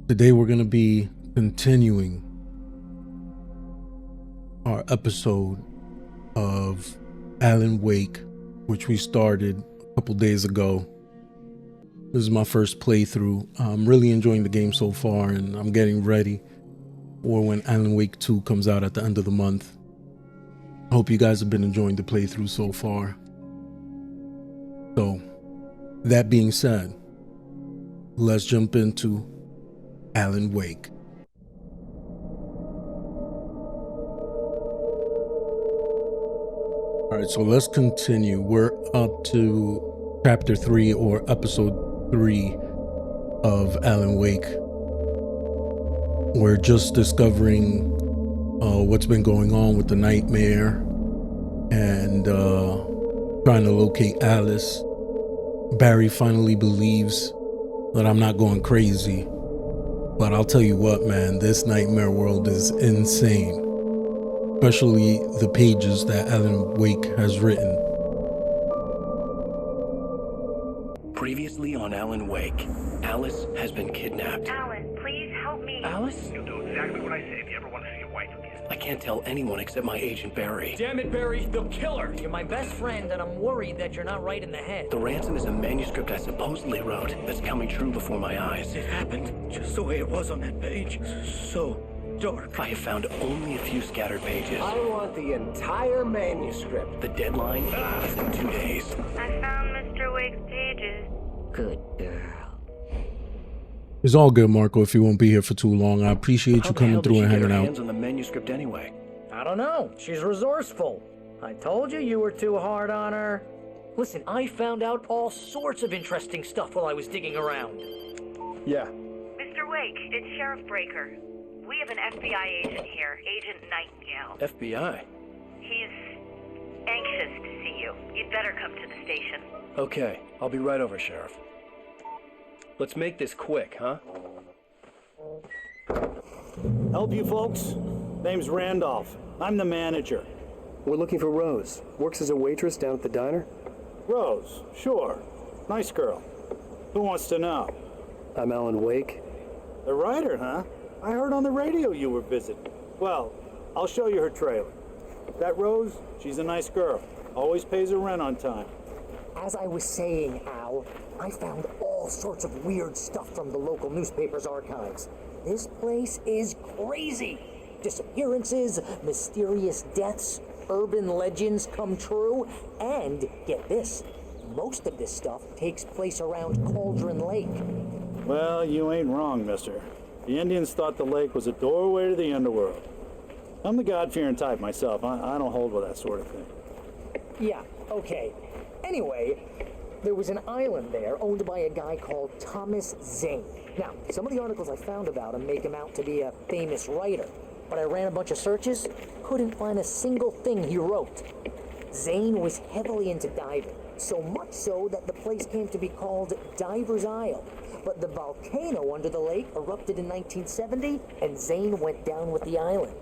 Today we're going to be continuing our episode of Alan Wake, which we started a couple days ago. This is my first playthrough. I'm really enjoying the game so far, and I'm getting ready for when Alan Wake 2 comes out at the end of the month. I hope you guys have been enjoying the playthrough so far. So, that being said, let's jump into Alan Wake. Alright, so let's continue. We're up to chapter 3 or episode 3 of Alan Wake. We're just discovering what's been going on with the nightmare and trying to locate Alice. Barry finally believes that I'm not going crazy. But I'll tell you what, man, this nightmare world is insane. Especially the pages that Alan Wake has written. Previously on Alan Wake, Alice has been kidnapped. Alan, please help me. Alice? You'll do exactly what I say if you ever want to see your wife again. I can't tell anyone except my agent Barry. Damn it, Barry, they'll kill her! You're my best friend, and I'm worried that you're not right in the head. The ransom is a manuscript I supposedly wrote that's coming true before my eyes. It happened just the way it was on that page. So dark. I have found only a few scattered pages. I want the entire manuscript. The deadline is in 2 days. I found Mr. Wake's pages. Good girl. It's all good, Marco, if you won't be here for too long. I appreciate How you the hell coming did through she and get her hanging hands out. on the manuscript anyway? I don't know. She's resourceful. I told you were too hard on her. Listen, I found out all sorts of interesting stuff while I was digging around. Yeah. Mr. Wake, it's Sheriff Breaker. We have an FBI agent here, Agent Nightingale. FBI? He's anxious to see you. You'd better come to the station. Okay, I'll be right over, Sheriff. Let's make this quick, huh? Help you folks? Name's Randolph. I'm the manager. We're looking for Rose. Works as a waitress down at the diner. Rose, sure. Nice girl. Who wants to know? I'm Alan Wake. The writer, huh? I heard on the radio you were visiting. Well, I'll show you her trailer. That Rose, she's a nice girl. Always pays her rent on time. As I was saying, Al, I found all sorts of weird stuff from the local newspaper's archives. This place is crazy. Disappearances, mysterious deaths, urban legends come true, and get this, most of this stuff takes place around Cauldron Lake. Well, you ain't wrong, mister. The Indians thought the lake was a doorway to the underworld. I'm the God-fearing type myself. I don't hold with that sort of thing. Yeah, okay. Anyway, there was an island there owned by a guy called Thomas Zane. Now, some of the articles I found about him make him out to be a famous writer, but I ran a bunch of searches, couldn't find a single thing he wrote. Zane was heavily into diving, so much so that the place came to be called Diver's Isle. But the volcano under the lake erupted in 1970, and Zane went down with the island.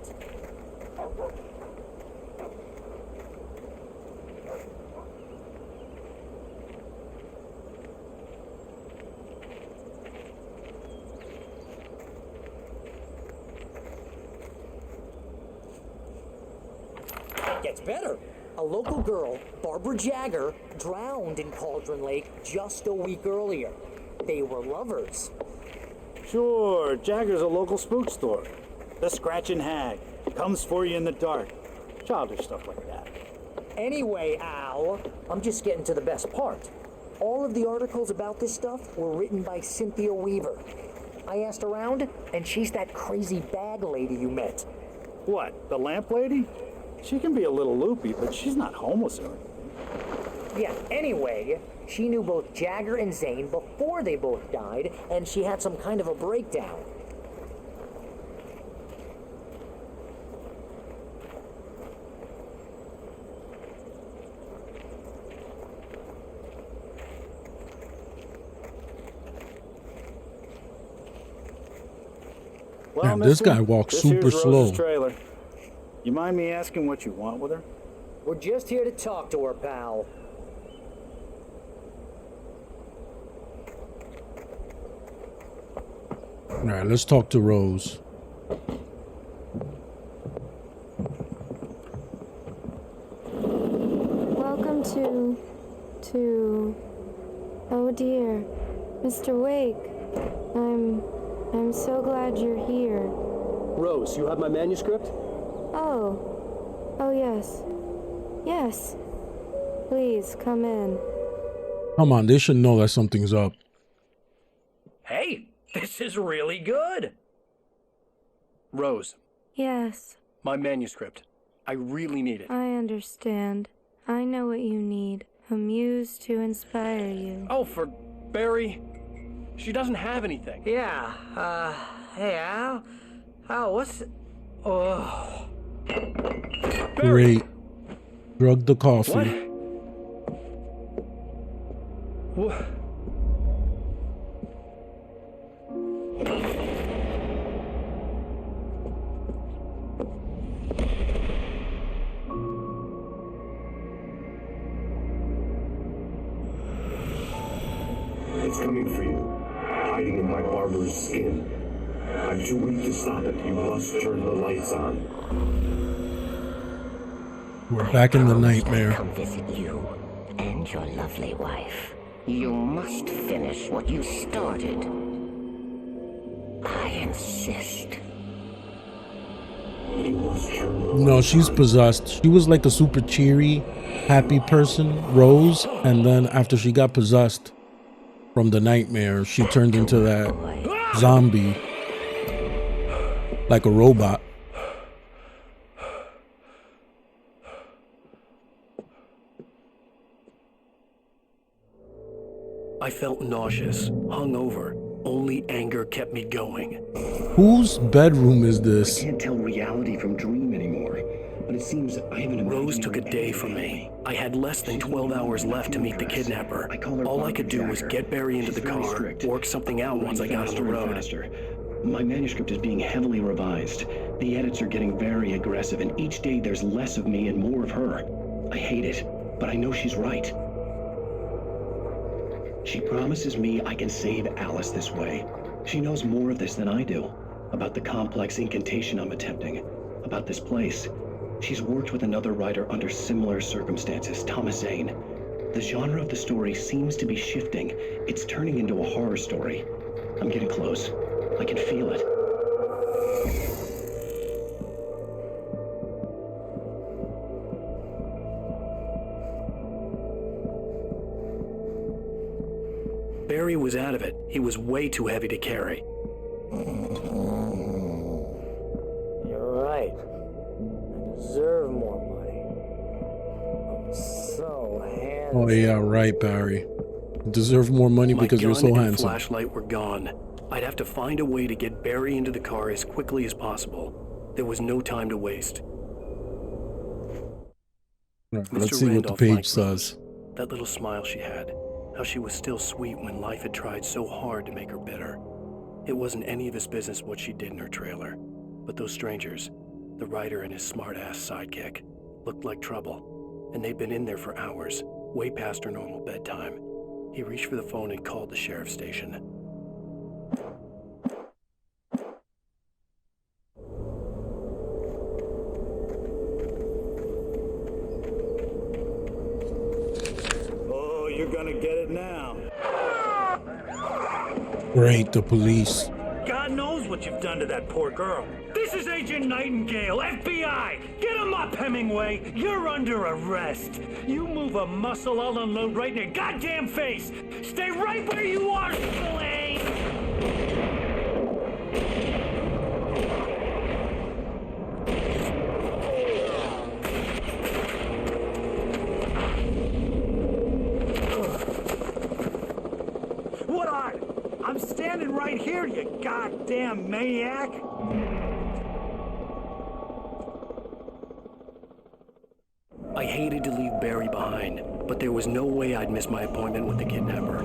Gets better. A local girl, Barbara Jagger, drowned in Cauldron Lake just a week earlier. They were lovers. Sure, Jagger's a local spook store. The Scratching Hag. Comes for you in the dark. Childish stuff like that. Anyway, Al, I'm just getting to the best part. All of the articles about this stuff were written by Cynthia Weaver. I asked around, and she's that crazy bag lady you met. What, the lamp lady? She can be a little loopy, but she's not homeless or anything. Yeah, anyway, she knew both Jagger and Zane before they both died, and she had some kind of a breakdown. Well, Damn, this mister, guy walks this super here's Rose's slow. Trailer. You mind me asking what you want with her? We're just here to talk to her, pal. All right, let's talk to Rose. Welcome to... Oh dear, Mr. Wake. I'm so glad you're here. Rose, you have my manuscript? Oh, yes. Yes. Please, come in. Come on, they should know that something's up. Hey, this is really good. Rose, Yes, my manuscript. I really need it. I understand. I know what you need. A muse to inspire you. Oh, for Barry. She doesn't have anything. Yeah, hey, Al, what's... Oh... Great. Drug the coffee. What? It's coming for you, hiding in my barber's skin. I'm too weak to stop it. You must turn the lights on. We're back in the nightmare. Come visit you and your lovely wife. You must finish what you started. I insist. No, she's possessed. She was like a super cheery, happy person, Rose, and then after she got possessed from the nightmare, she turned into that zombie, like a robot. I felt nauseous, hungover. Only anger kept me going. Whose bedroom is this? I can't tell reality from dream anymore, but it seems I have an Rose took a day from me. I had less than 12 hours left to meet the kidnapper. All I could do was get Barry into the car, work something out once I got on the road. My manuscript is being heavily revised. The edits are getting very aggressive, and each day there's less of me and more of her. I hate it, but I know she's right. She promises me I can save Alice this way. She knows more of this than I do. About the complex incantation I'm attempting. About this place. She's worked with another writer under similar circumstances, Thomas Zane. The genre of the story seems to be shifting. It's turning into a horror story. I'm getting close. I can feel it. Barry was out of it. He was way too heavy to carry. You're right. I deserve more money. I'm so handsome. Oh yeah, right, Barry. You deserve more money because you're so My gun and handsome. flashlight were gone. I'd have to find a way to get Barry into the car as quickly as possible. There was no time to waste. Right, Mr. let's see what the Randolph page liked says. Rose. That little smile she had. How she was still sweet when life had tried so hard to make her bitter. It wasn't any of his business what she did in her trailer. But those strangers, the writer and his smart-ass sidekick, looked like trouble. And they'd been in there for hours, way past her normal bedtime. He reached for the phone and called the sheriff's station. Oh, you're gonna get it now. Great, the police. God knows what you've done to that poor girl. This is Agent Nightingale, FBI! Get him up, Hemingway! You're under arrest. You move a muscle, I'll unload right in your goddamn face! Stay right where you are, Slade! What are? I'm standing right here, you goddamn maniac! I hated to leave Barry behind, but there was no way I'd miss my appointment with the kidnapper.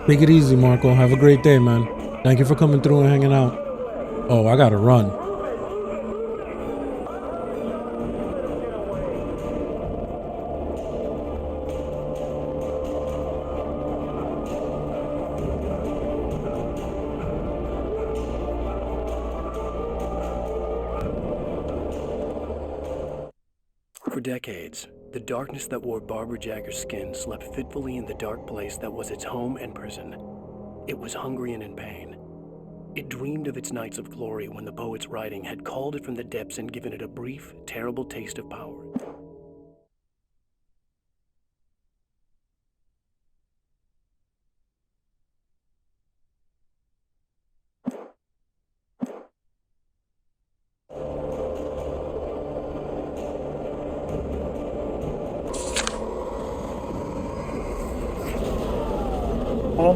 Take it easy, Marco. Have a great day, man. Thank you for coming through and hanging out. Oh, I gotta run. decades, the darkness that wore Barbara Jagger's skin slept fitfully in the dark place that was its home and prison. It was hungry and in pain. It dreamed of its nights of glory when the poet's writing had called it from the depths and given it a brief, terrible taste of power. Oh.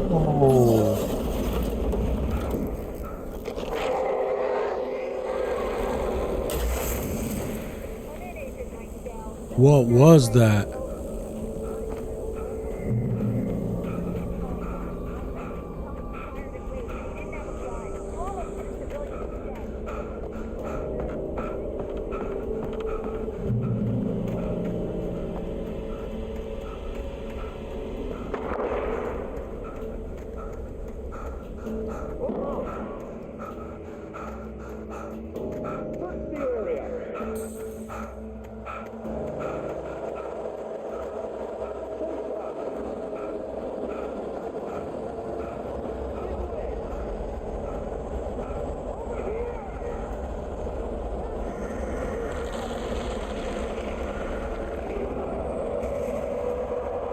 What was that?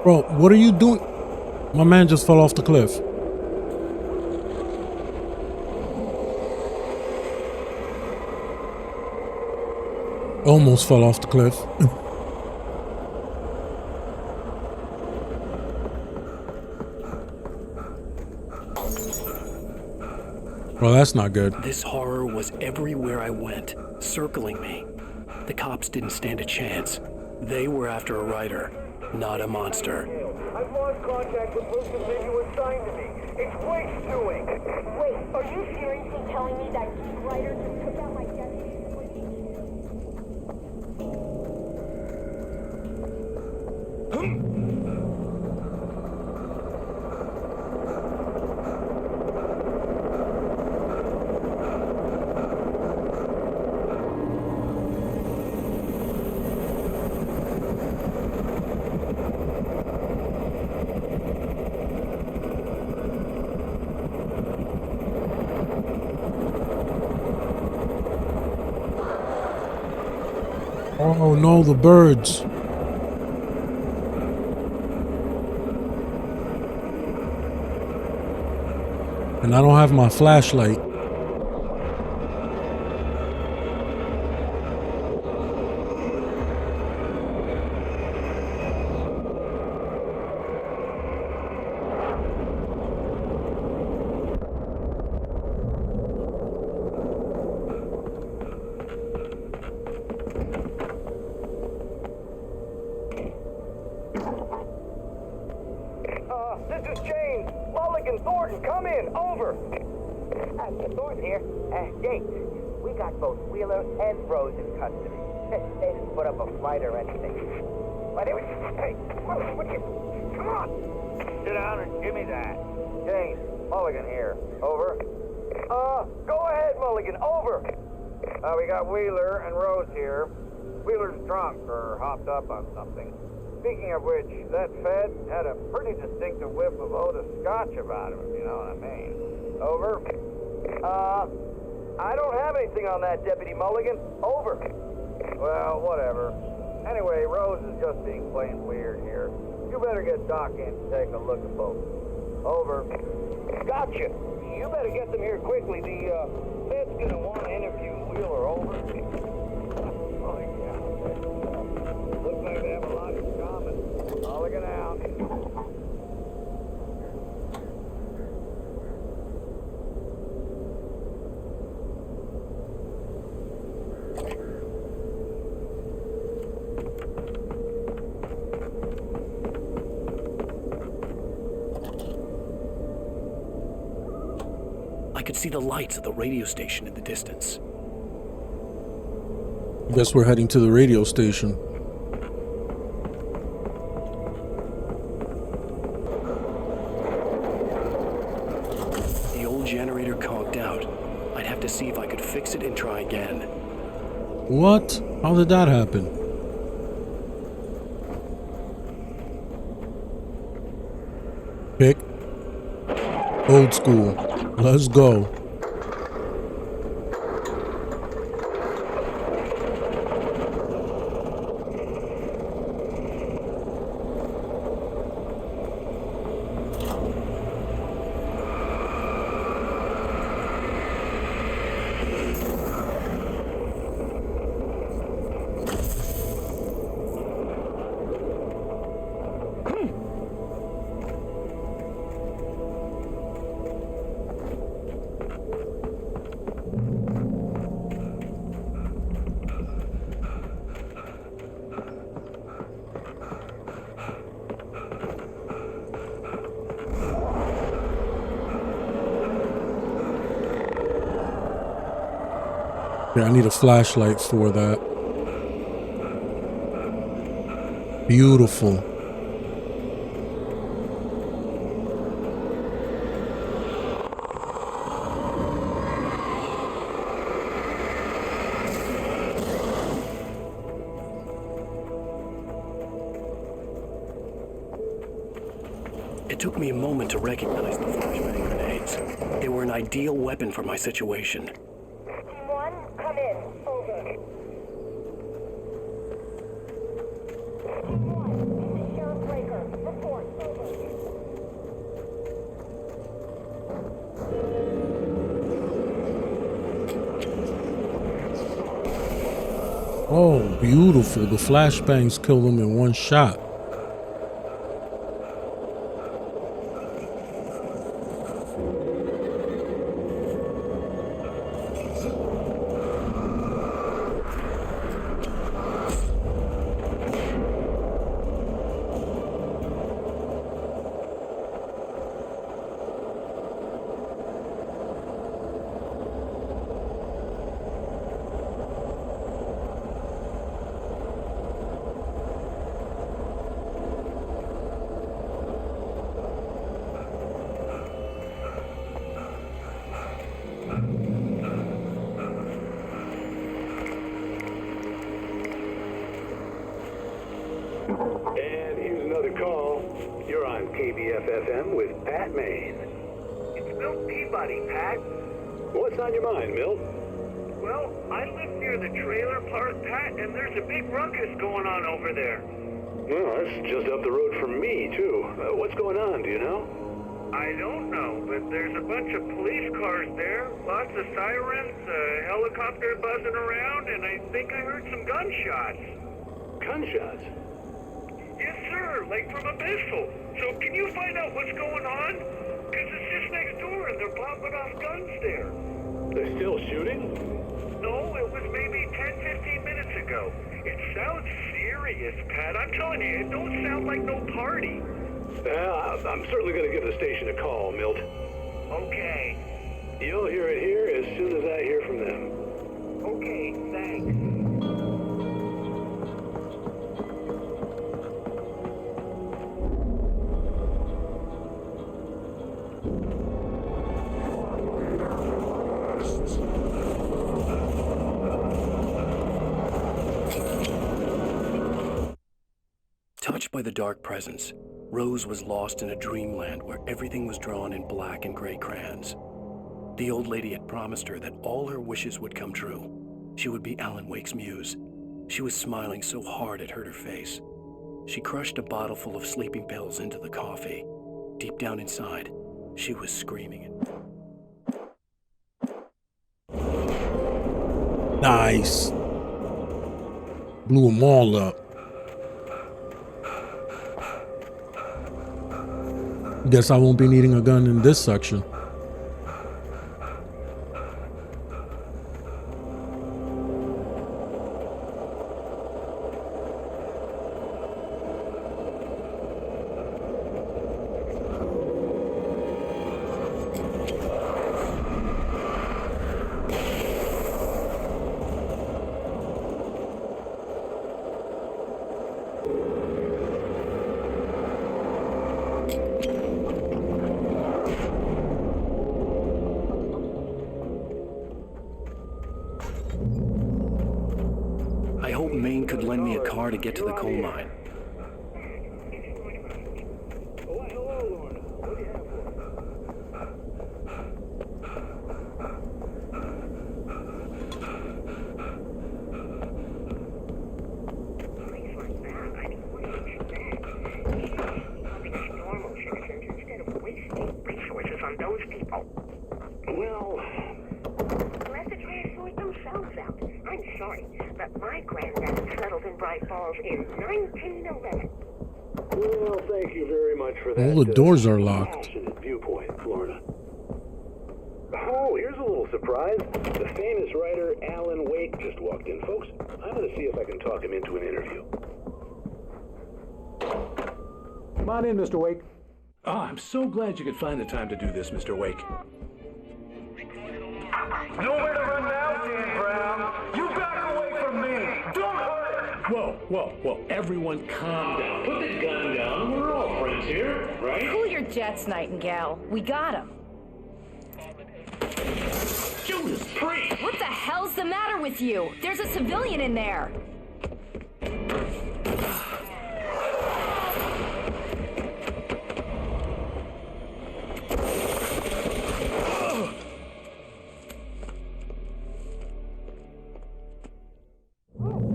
Bro, what are you doing? My man just fell off the cliff. Almost fell off the cliff. Well, that's not good. This horror was everywhere I went, circling me. The cops didn't stand a chance. They were after a writer, not a monster. I've lost contact with most of men you assigned to me. It's Wake's doing. Wait, are you seriously telling me that writer just took out my deputy? Oh no, the birds. And I don't have my flashlight. This is James. Mulligan, Thornton, come in. Over. Thornton here. James, we got both Wheeler and Rose in custody. They didn't put up a fight or anything. But hey, what you... Come on. Sit down and give me that. James, Mulligan here. Over. Go ahead, Mulligan. Over. We got Wheeler and Rose here. Wheeler's drunk or hopped up on something. Speaking of which, that Fed had a pretty distinctive whiff of Otis Scotch about him, if you know what I mean. Over. I don't have anything on that, Deputy Mulligan. Over. Well, whatever. Anyway, Rose is just being plain weird here. You better get Doc in to take a look at both. Over. Gotcha. You better get them here quickly. The Fed's gonna want to interview Wheeler. Over. Oh, yeah. Looks like they have a lot in common. Mulligan out. I could see the lights of the radio station in the distance. Guess we're heading to the radio station. The old generator conked out. I'd have to see if I could fix it and try again. What? How did that happen? Pick. Old school. Let's go. Yeah, I need a flashlight for that. Beautiful. It took me a moment to recognize the flashbang grenades. They were an ideal weapon for my situation. One, come in. Over. One, this is Sheriff Breaker. Report. Oh, beautiful. The flashbangs kill them in one shot. And here's another call. You're on KBF-FM with Pat Maine. It's Milt Peabody, Pat. What's on your mind, Milt? Well, I live near the trailer park, Pat, and there's a big ruckus going on over there. Well, that's just up the road from me, too. What's going on, do you know? I don't know, but there's a bunch of police cars there, lots of sirens, a helicopter buzzing around, and I think I heard some gunshots. Gunshots? Yes, sir, like from a pistol. So can you find out what's going on? Because it's just next door and they're popping off guns there. They're still shooting? No, it was maybe 10-15 minutes ago. It sounds serious, Pat. I'm telling you, it don't sound like no party. I'm certainly going to give the station a call, Milt. Okay. You'll hear it here as soon as I hear from them. Okay, thanks. Touched by the dark presence, Rose was lost in a dreamland where everything was drawn in black and gray crayons. The old lady had promised her that all her wishes would come true. She would be Alan Wake's muse. She was smiling so hard it hurt her face. She crushed a bottle full of sleeping pills into the coffee. Deep down inside, she was screaming. Nice. Blew them all up. Guess I won't be needing a gun in this section. I hoped Maine could lend me a car to get to the coal mine. Hello, Lorna. Well... Unless the try to sort themselves out. I'm sorry, but my granddad settled in Bright Falls in 1911. Well, thank you very much for that. All the doors are locked. Passionate viewpoint, Florida. Oh, here's a little surprise. The famous writer Alan Wake just walked in. Folks, I'm going to see if I can talk him into an interview. Come on in, Mr. Wake. Oh, I'm so glad you could find the time to do this, Mr. Wake. Nowhere to run now, Dan Brown. You back away from me. Don't hurt her. Whoa. Everyone calm down. Put the gun down. We're all friends here, right? Cool your jets, Nightingale. We got him. Judas Priest! What the hell's the matter with you? There's a civilian in there.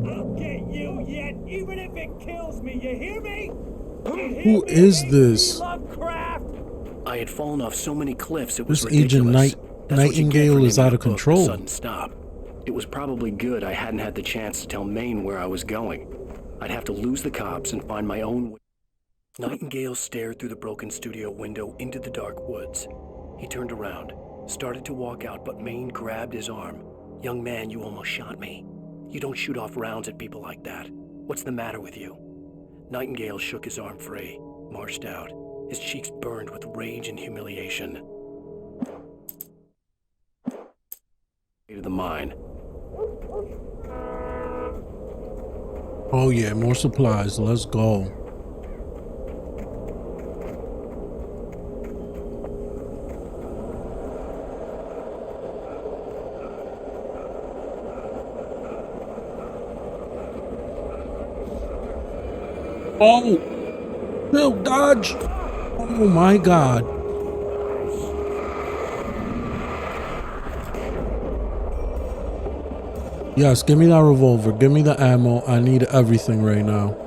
I'll get you yet, even if it kills me. You hear me? Who is this? Lovecraft! I had fallen off so many cliffs it was This Agent ridiculous. That's what you get Nightingale for is naming out a of book control. Sudden stop. It was probably good I hadn't had the chance to tell Maine where I was going. I'd have to lose the cops and find my own way. Nightingale stared through the broken studio window into the dark woods. He turned around, started to walk out, but Maine grabbed his arm. "Young man, you almost shot me. You don't shoot off rounds at people like that. What's the matter with you?" Nightingale shook his arm free, marched out. His cheeks burned with rage and humiliation. To the mine. Oh yeah, more supplies. Let's go. Oh! No, dodge! Oh my god. Yes, give me that revolver. Give me the ammo. I need everything right now.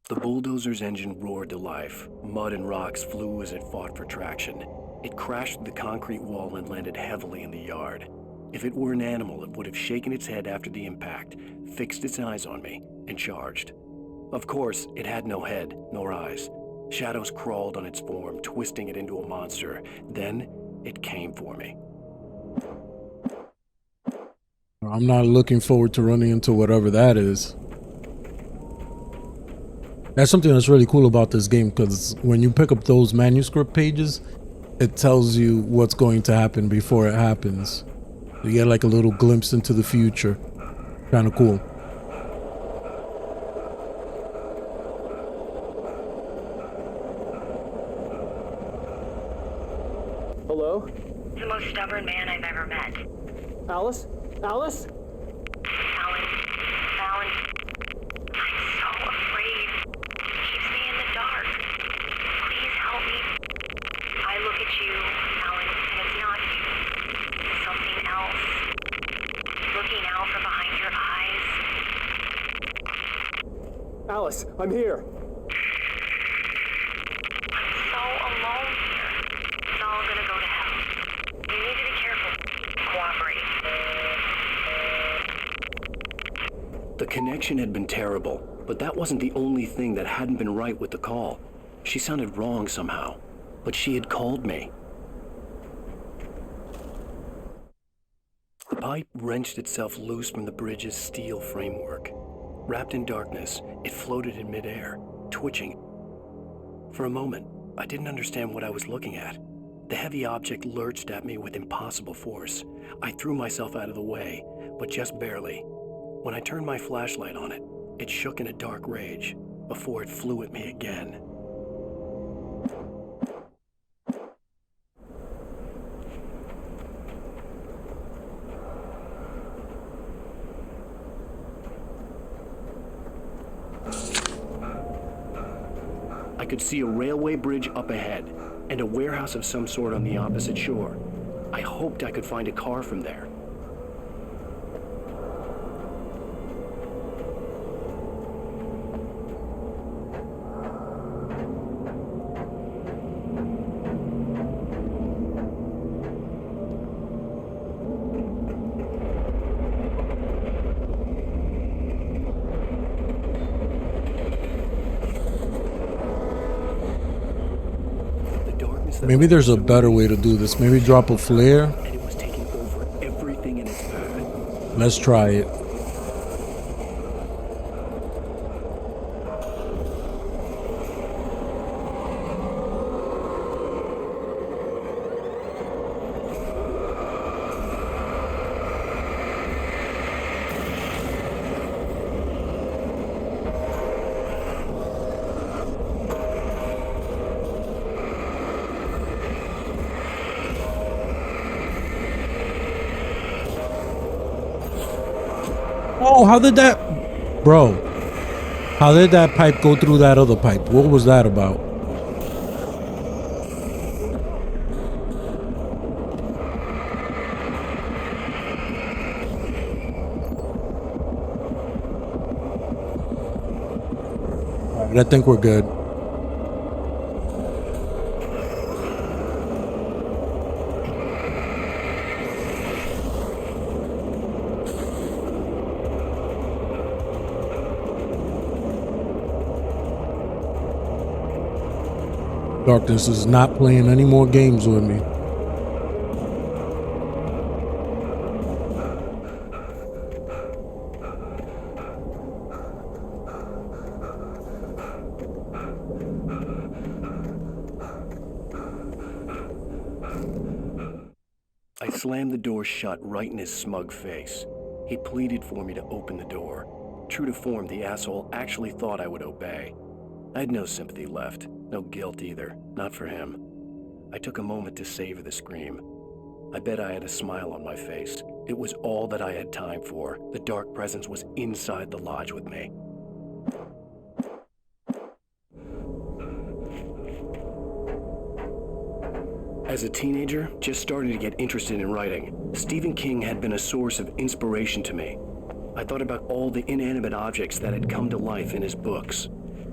The bulldozer's engine roared to life. Mud and rocks flew as it fought for traction. It crashed through the concrete wall and landed heavily in the yard. If it were an animal, it would have shaken its head after the impact, fixed its eyes on me, and charged. Of course, it had no head, nor eyes. Shadows crawled on its form, twisting it into a monster. Then, it came for me. I'm not looking forward to running into whatever that is. That's something that's really cool about this game, because when you pick up those manuscript pages, it tells you what's going to happen before it happens. You get like a little glimpse into the future. Kind of cool. Hello? The most stubborn man I've ever met. Alice? Alice? Alan. I'm so afraid. He keeps me in the dark. Please help me. I look at you, Alan, and it's not you. It's something else. Looking out from behind your eyes. Alice, I'm here. I'm so alone here. It's all gonna go to hell. You need to be careful. Cooperate. The connection had been terrible, but that wasn't the only thing that hadn't been right with the call. She sounded wrong somehow, but she had called me. The pipe wrenched itself loose from the bridge's steel framework. Wrapped in darkness, it floated in midair, twitching. For a moment, I didn't understand what I was looking at. The heavy object lurched at me with impossible force. I threw myself out of the way, but just barely. When I turned my flashlight on it, it shook in a dark rage before it flew at me again. could see a railway bridge up ahead and a warehouse of some sort on the opposite shore. I hoped I could find a car from there. Maybe there's a better way to do this. Maybe drop a flare. And it was taking over everything in its path. Let's try it. Oh, how did that... Bro, how did that pipe go through that other pipe? What was that about? Alright, I think we're good. Darkness is not playing any more games with me. I slammed the door shut right in his smug face. He pleaded for me to open the door. True to form, the asshole actually thought I would obey. I had no sympathy left, no guilt either, not for him. I took a moment to savor the scream. I bet I had a smile on my face. It was all that I had time for. The dark presence was inside the lodge with me. As a teenager, just starting to get interested in writing, Stephen King had been a source of inspiration to me. I thought about all the inanimate objects that had come to life in his books.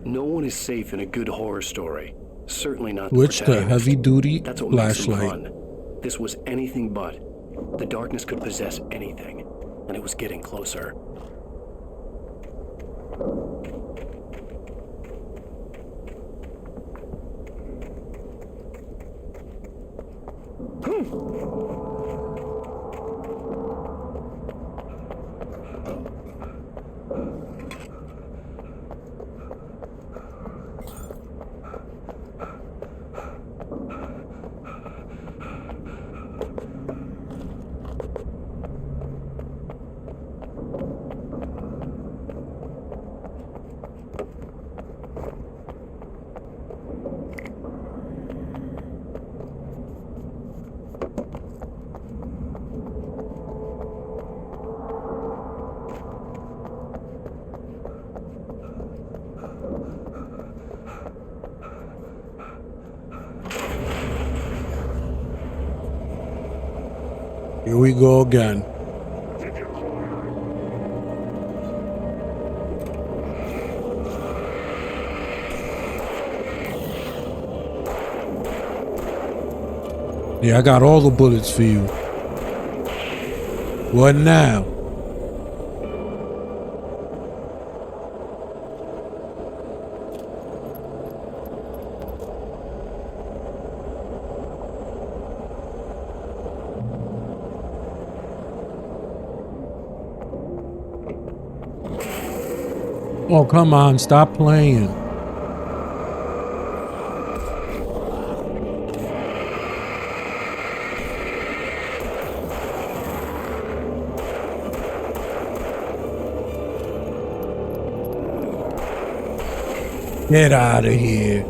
No one is safe in a good horror story. Certainly not the Switch to protagonist. heavy-duty That's what makes them flashlight. fun. This was anything but. The darkness could possess anything, and it was getting closer. Here we go again. Yeah, I got all the bullets for you. What now? Oh, come on, stop playing. Get out of here.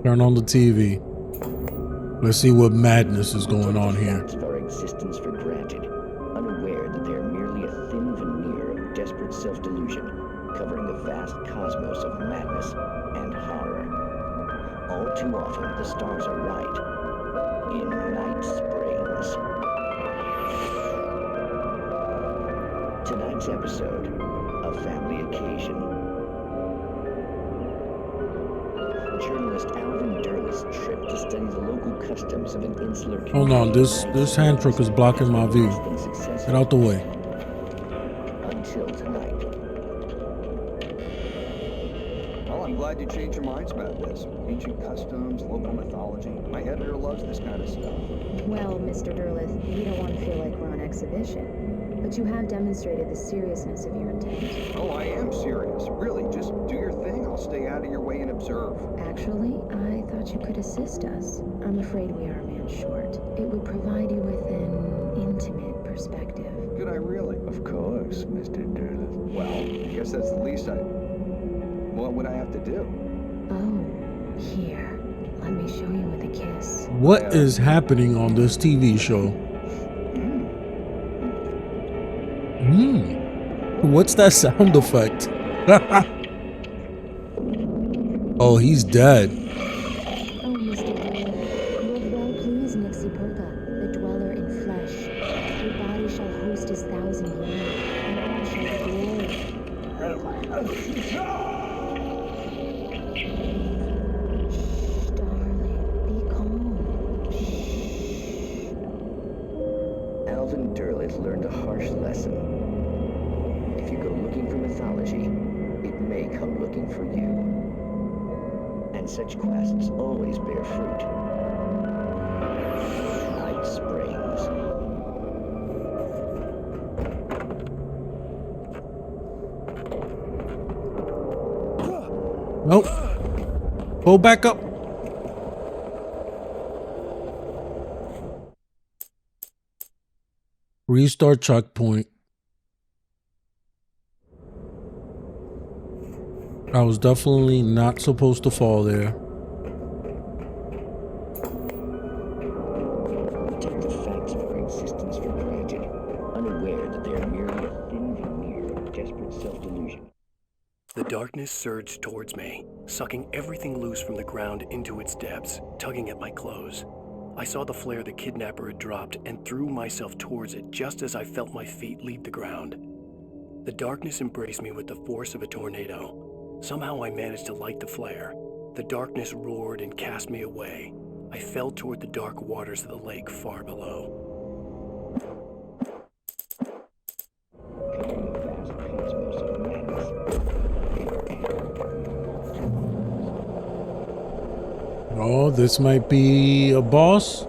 Turn on the TV. Let's see what madness is going on here. Of our existence for granted, unaware that they are merely a thin veneer of desperate self-delusion, covering the vast cosmos of madness and horror. All too often, the stars are right. In Night Springs. Tonight's episode, a family occasion. Journalist Alvin Durley's trip to study the local customs of an insular community. Hold on, this hand truck is blocking my view. Get out the way. Until tonight. Well, I'm glad you changed your minds about this. Ancient customs, local mythology. My editor loves this kind of stuff. Well, Mr. Durleth, we don't want to feel like we're on exhibition. But you have demonstrated the seriousness of your intent. Oh, I am serious. Really, just do your thing. I'll stay out of your way and observe. Actually, I thought you could assist us. I'm afraid we are a man short. It would provide you with an intimate perspective. Could I really? Of course, Mr. Durleth. Well, I guess that's the least What would I have to do? Oh, here. Let me show you with a kiss. What is happening on this TV show? What's that sound effect? Oh, he's dead. Oh, Mr. Durleth, you have well pleased Nixie Polka, the dweller in flesh. Your body shall host his 1,000 years, and all shall be glory. Shh, darling, be calm. Shh. Alvin Durleth learned a harsh lesson. If you go looking for mythology, it may come looking for you. And such quests always bear fruit. Night Springs. Nope. Go back up. Restart checkpoint. I was definitely not supposed to fall there. We take the facts of our existence for granted, unaware that they are merely a thin veneer of desperate self-delusion. The darkness surged towards me, sucking everything loose from the ground into its depths, tugging at my clothes. I saw the flare the kidnapper had dropped and threw myself towards it just as I felt my feet leave the ground. The darkness embraced me with the force of a tornado. Somehow I managed to light the flare. The darkness roared and cast me away. I fell toward the dark waters of the lake far below. Oh, this might be a boss.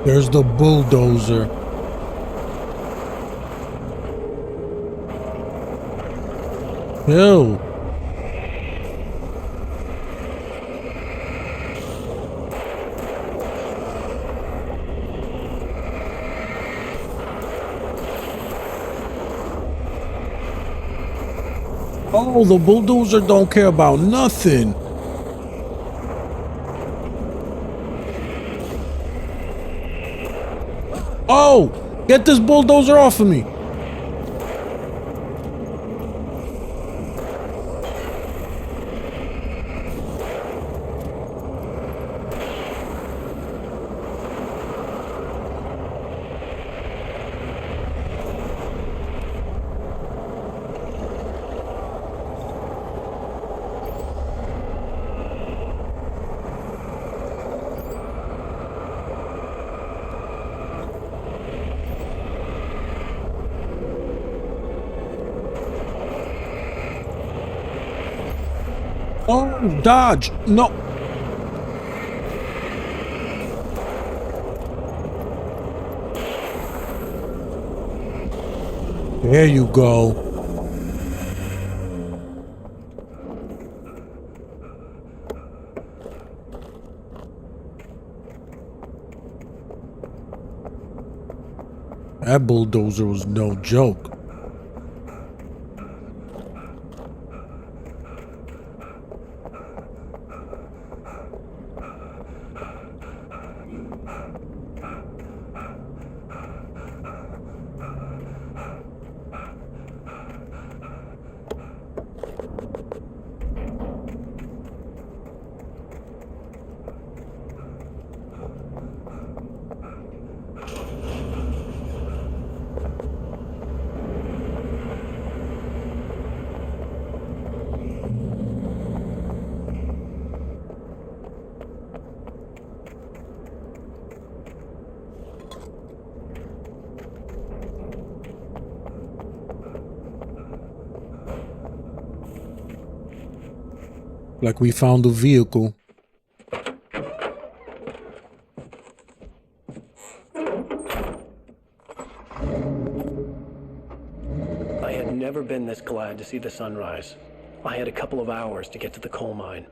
There's the bulldozer. Ew. Oh, the bulldozer don't care about nothing. Oh, get this bulldozer off of me. Oh, dodge. No. There you go. That bulldozer was no joke. Like we found a vehicle. I had never been this glad to see the sunrise. I had a couple of hours to get to the coal mine.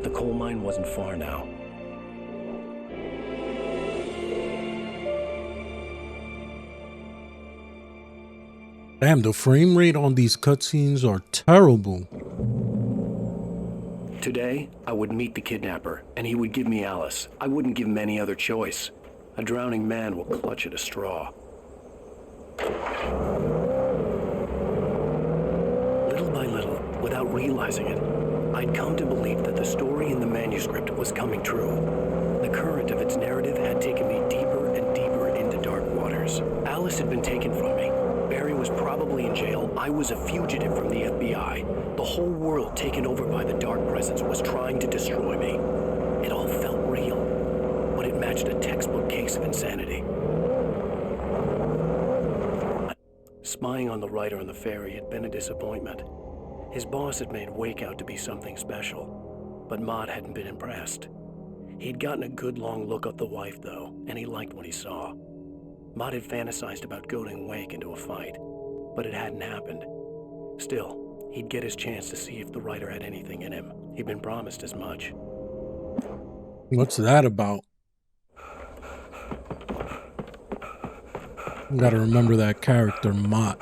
The coal mine wasn't far now. Damn, the frame rate on these cutscenes are terrible. Today, I would meet the kidnapper, and he would give me Alice. I wouldn't give him any other choice. A drowning man will clutch at a straw. Little by little, without realizing it, I'd come to believe that the story in the manuscript was coming true. The current of its narrative had taken me deeper and deeper into dark waters. Alice had been taken from me. Barry was probably in jail. I was a fugitive from the FBI. The whole world taken over by the dark presence was trying to destroy me. It all felt real, but it matched a textbook case of insanity. Spying on the writer on the ferry had been a disappointment. His boss had made Wake out to be something special, but Maude hadn't been impressed. He'd gotten a good long look at the wife, though, and he liked what he saw. Maude had fantasized about goading Wake into a fight, but it hadn't happened. Still, he'd get his chance to see if the writer had anything in him. He'd been promised as much. What's that about? Gotta remember that character, Mott.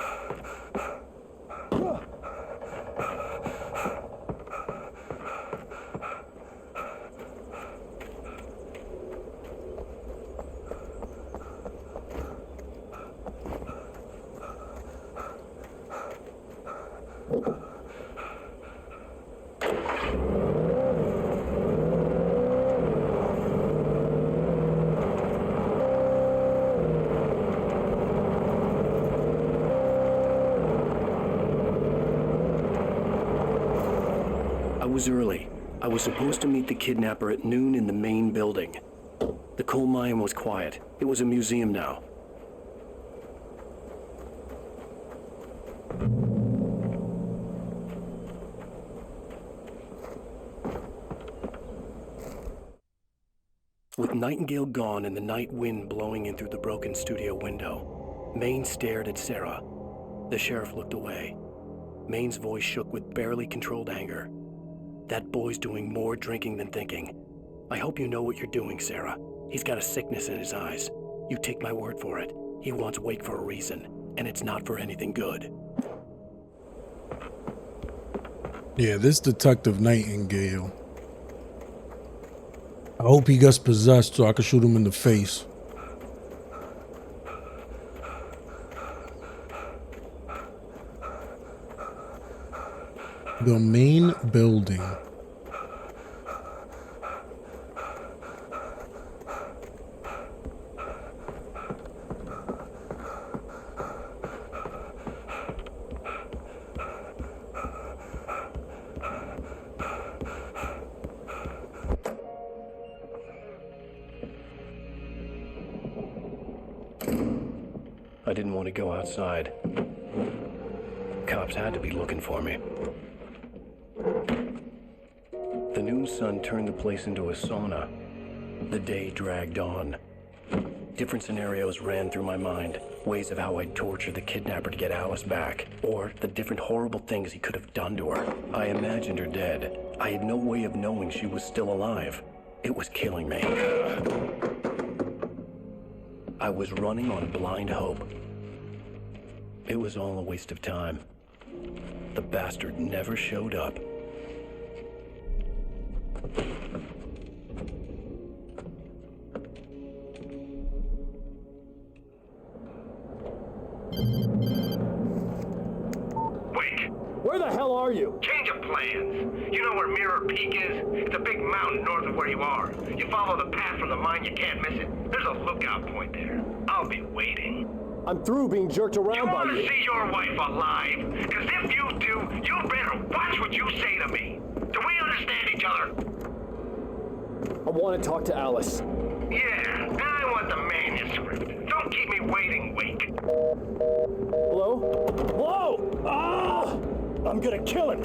I was early. I was supposed to meet the kidnapper at noon in the main building. The coal mine was quiet. It was a museum now. With Nightingale gone and the night wind blowing in through the broken studio window, Maine stared at Sarah. The sheriff looked away. Maine's voice shook with barely controlled anger. That boy's doing more drinking than thinking. I hope you know what you're doing, Sarah. He's got a sickness in his eyes. You take my word for it. He wants Wake for a reason, and it's not for anything good. Yeah, this Detective Nightingale. I hope he gets possessed so I can shoot him in the face. The main building. I didn't want to go outside. Cops had to be looking for me. The noon sun turned the place into a sauna. The day dragged on. Different scenarios ran through my mind. Ways of how I'd torture the kidnapper to get Alice back, or the different horrible things he could have done to her. I imagined her dead. I had no way of knowing she was still alive. It was killing me. I was running on blind hope. It was all a waste of time. The bastard never showed up. Where the hell are you? Change of plans. You know where Mirror Peak is? It's a big mountain north of where you are. You follow the path from the mine, you can't miss it. There's a lookout point there. I'll be waiting. I'm through being jerked around by You you. want to see your wife alive? Because if you do, you better watch what you say to me. Do we understand each other? I want to talk to Alice. Yeah, and I want the manuscript. Don't keep me waiting, Wake. Hello? Hello? Ah! I'm gonna kill him.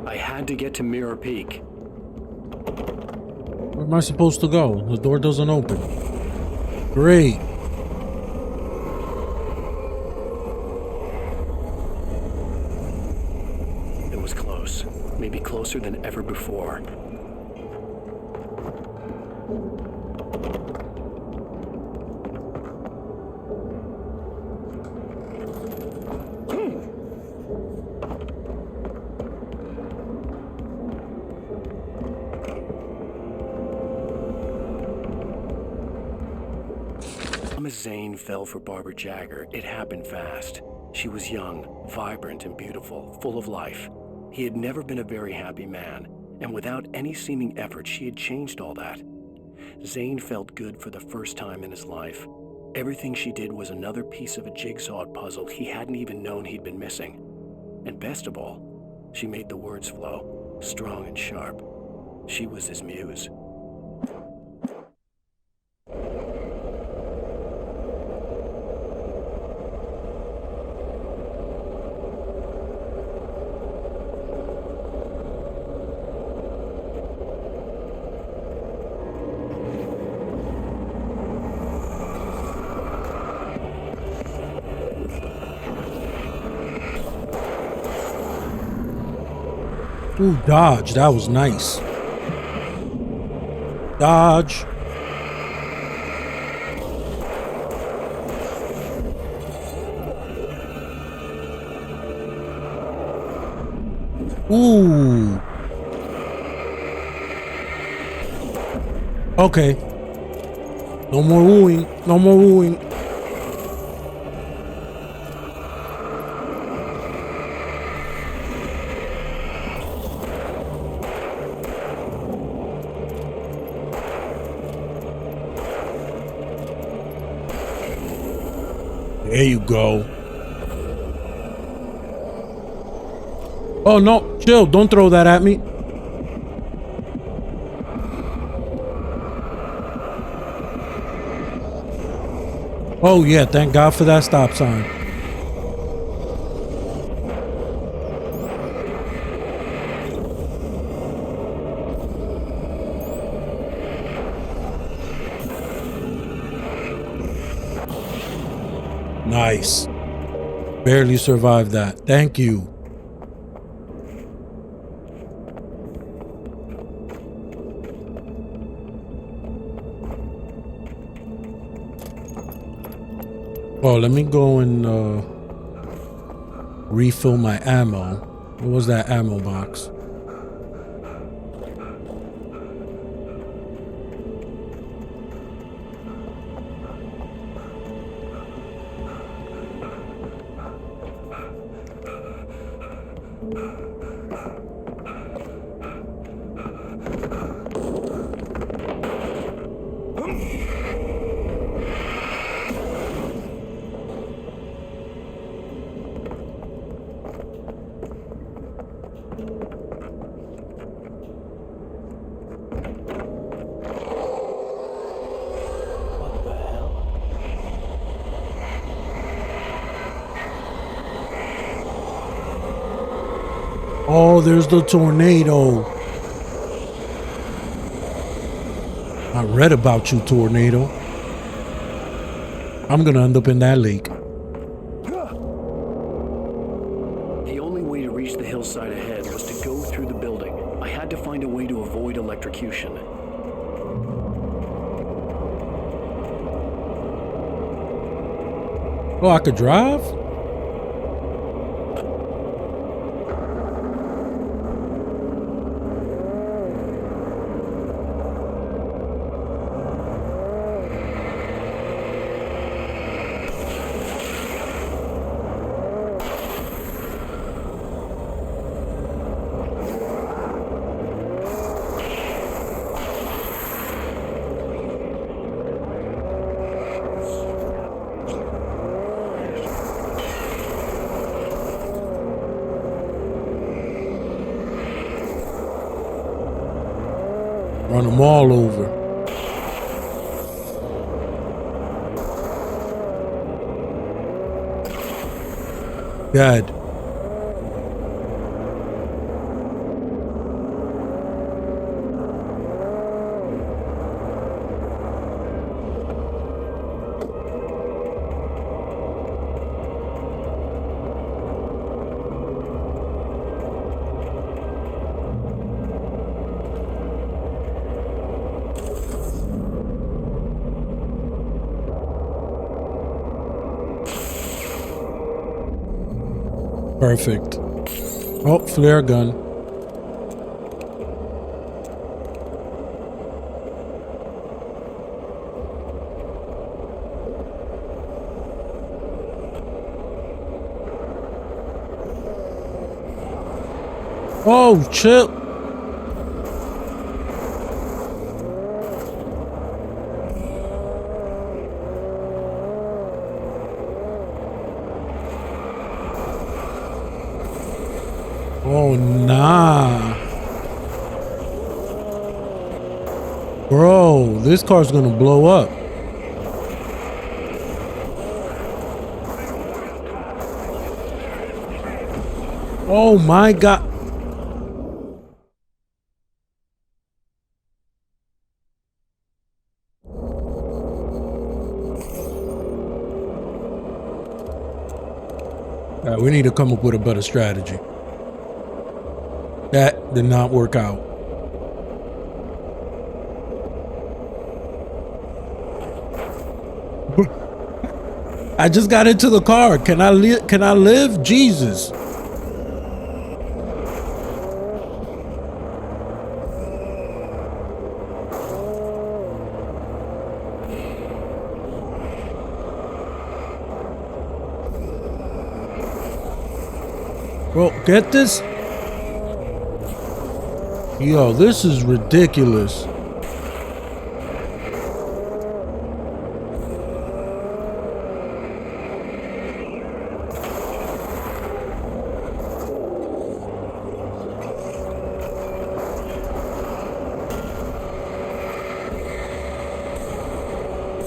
I had to get to Mirror Peak. Where am I supposed to go? The door doesn't open. Great. It was close. Maybe closer than ever before. Thomas Zane fell for Barbara Jagger. It happened fast. She was young, vibrant, and beautiful, full of life. He had never been a very happy man, and without any seeming effort, she had changed all that. Zane felt good for the first time in his life. Everything she did was another piece of a jigsaw puzzle he hadn't even known he'd been missing. And best of all, she made the words flow, strong and sharp. She was his muse. Ooh, dodge. That was nice. Dodge. Ooh. Okay. No more wooing. No more wooing. There you go. Oh no, chill, don't throw that at me. Oh yeah, thank God for that stop sign. Nice. Barely survived that. Thank you. Oh, let me go and refill my ammo. What was that ammo box? Oh, there's the tornado. I read about you, tornado. I'm gonna end up in that lake. The only way to reach the hillside ahead was to go through the building. I had to find a way to avoid electrocution. Oh, I could drive? Run them all over. Dad. Perfect. Oh, flare gun. Oh, chill. Oh, nah. Bro, this car's gonna blow up. Oh my God. All right, we need to come up with a better strategy. That did not work out. I just got into the car. Can I live? Can I live? Jesus. Bro, get this. Yo, this is ridiculous.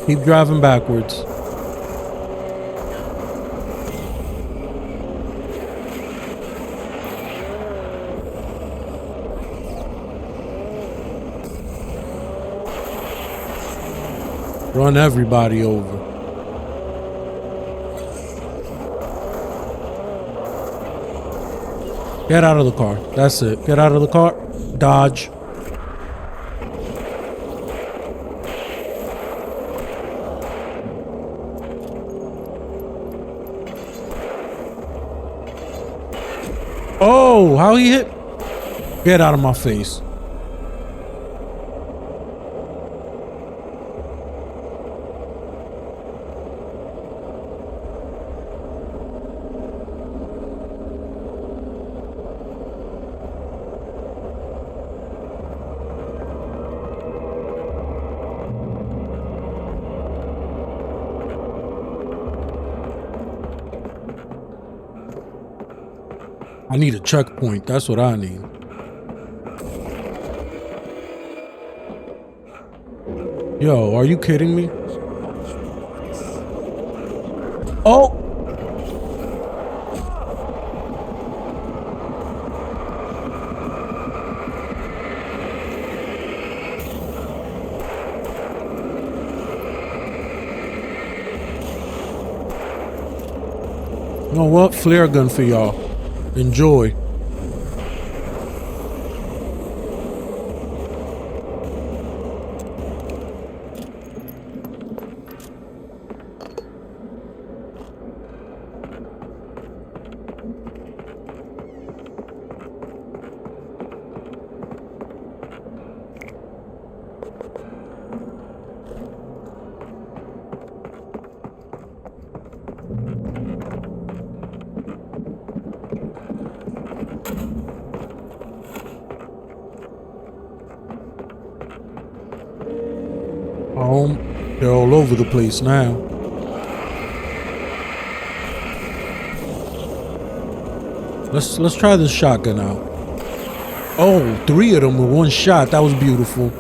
Keep driving backwards. Run everybody over. Get out of the car. That's it. Get out of the car. Dodge. Oh, how he hit? Get out of my face. I need a checkpoint. That's what I need. Yo, are you kidding me? Oh! know what? Flare gun for y'all. Enjoy. They're all over the place now. Let's try this shotgun out. Oh, 3 of them with 1 shot. That was beautiful.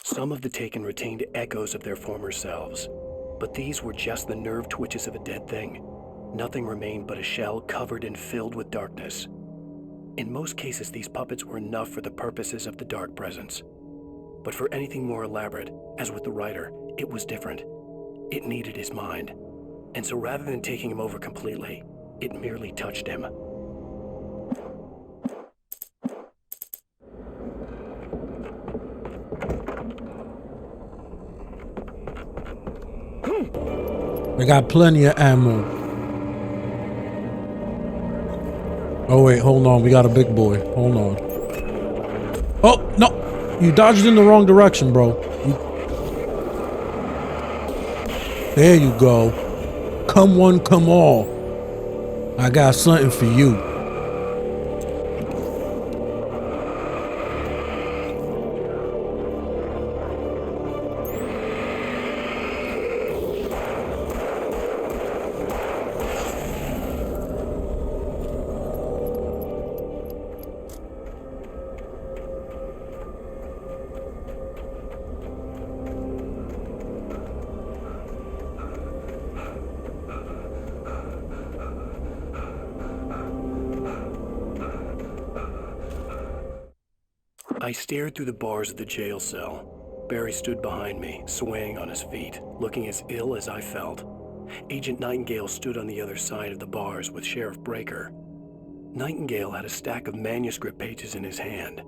Some of the Taken retained echoes of their former selves, but these were just the nerve twitches of a dead thing. Nothing remained but a shell covered and filled with darkness. In most cases, these puppets were enough for the purposes of the Dark Presence. But for anything more elaborate, as with the writer, it was different. It needed his mind. And so rather than taking him over completely, it merely touched him. I got plenty of ammo. Oh wait, hold on. We got a big boy. Hold on. Oh, no. You dodged in the wrong direction, bro. There you go. Come one, come all. I got something for you. I stared through the bars of the jail cell. Barry stood behind me, swaying on his feet, looking as ill as I felt. Agent Nightingale stood on the other side of the bars with Sheriff Breaker. Nightingale had a stack of manuscript pages in his hand.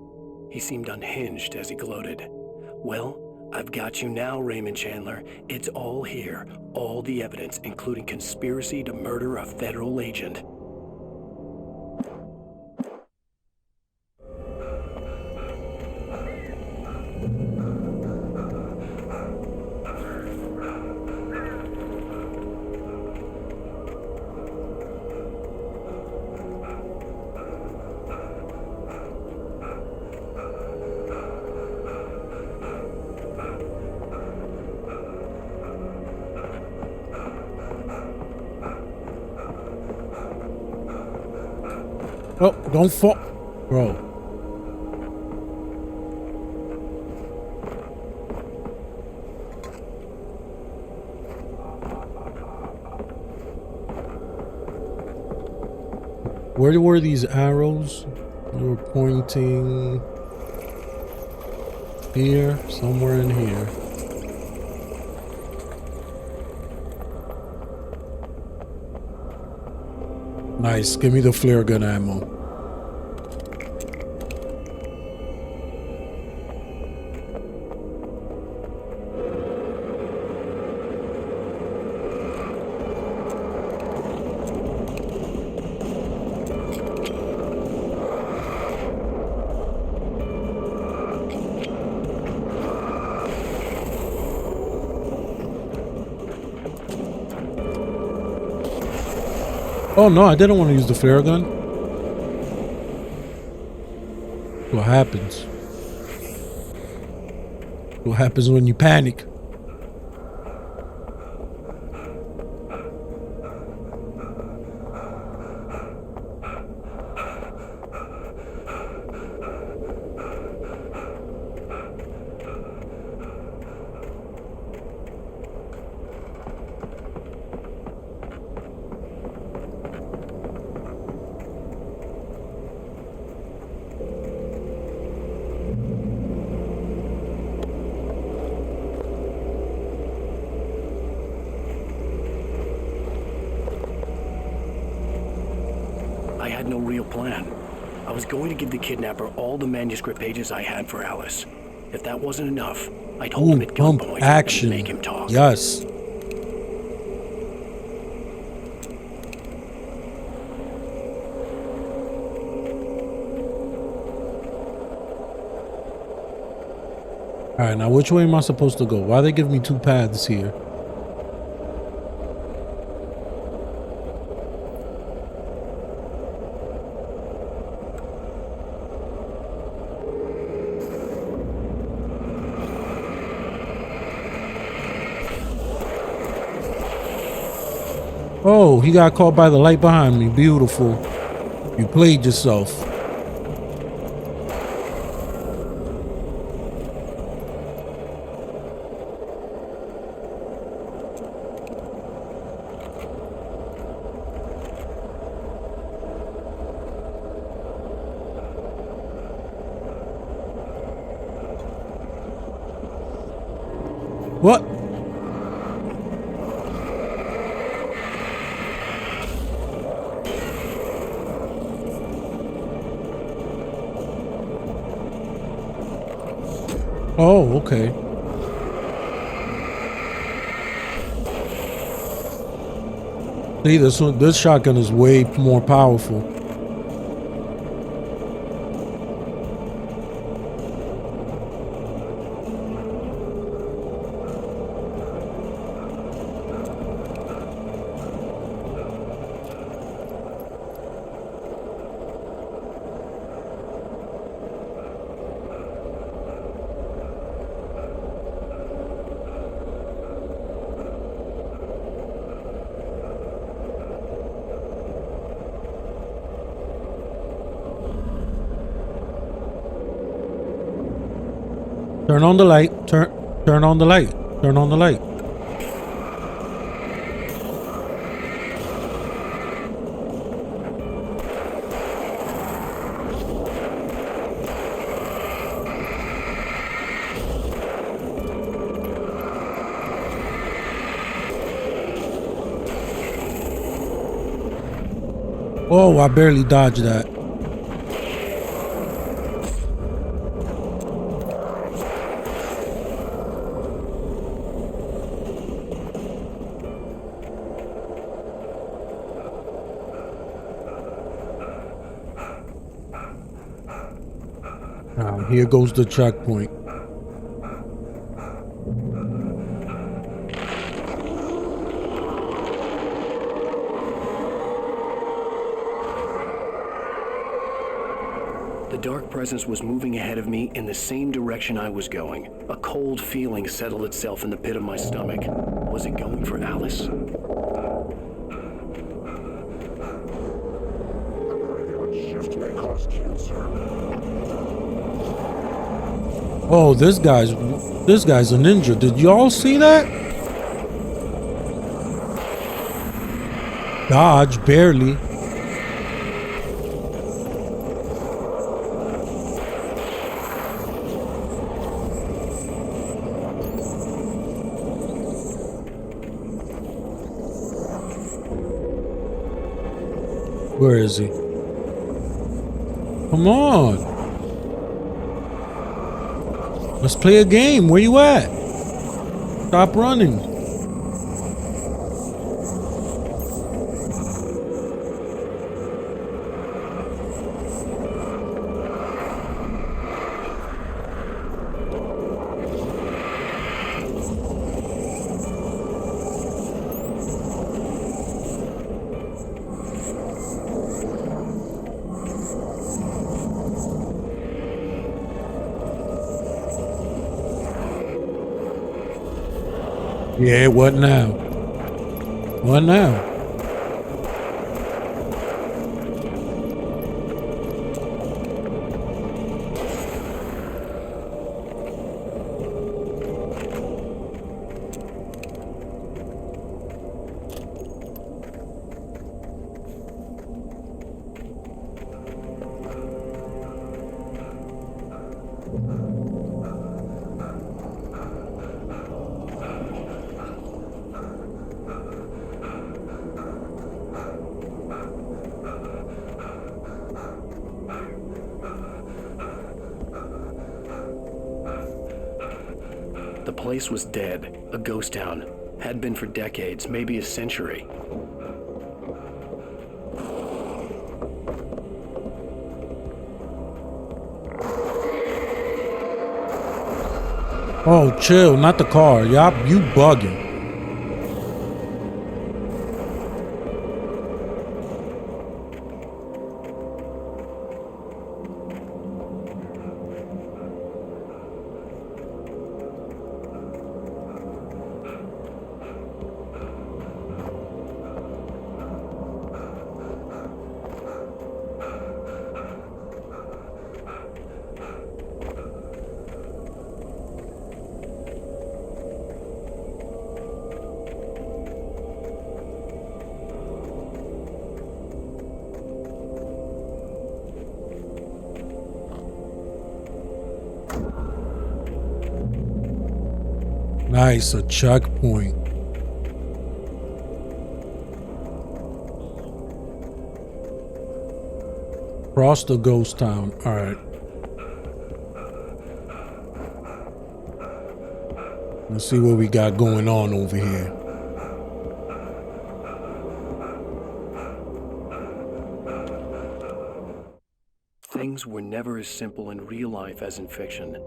He seemed unhinged as he gloated. "Well, I've got you now, Raymond Chandler. It's all here. All the evidence, including conspiracy to murder a federal agent." Oh, don't fall, bro. Where were these arrows? They were pointing here, somewhere in here. Nice, give me the flare gun ammo. Oh no, I didn't want to use the flare gun. What happens? What happens when you panic? had no real plan. I was going to give the kidnapper all the manuscript pages I had for Alice. If that wasn't enough, I'd hold him at gunpoint action. and make him talk. Yes. All right, now which way am I supposed to go? Why they give me two paths here? Oh, he got caught by the light behind me. Beautiful. You played yourself. What? Oh, okay. See, this shotgun is way more powerful. Turn on the light. Turn on the light. Turn on the light. Oh, I barely dodged that. Here goes the checkpoint. The dark presence was moving ahead of me in the same direction I was going. A cold feeling settled itself in the pit of my stomach. Was it going for Alice? Oh, this guy's a ninja. Did y'all see that? Dodge barely. Where is he? Come on. Let's play a game. Where you at? Stop running. Yeah, what now? What now? The place was dead, a ghost town. Had been for decades, maybe a century. Oh, chill, not the car. Y'all, you bugging. Nice, a checkpoint. Cross the ghost town. All right. Let's see what we got going on over here. Things were never as simple in real life as in fiction.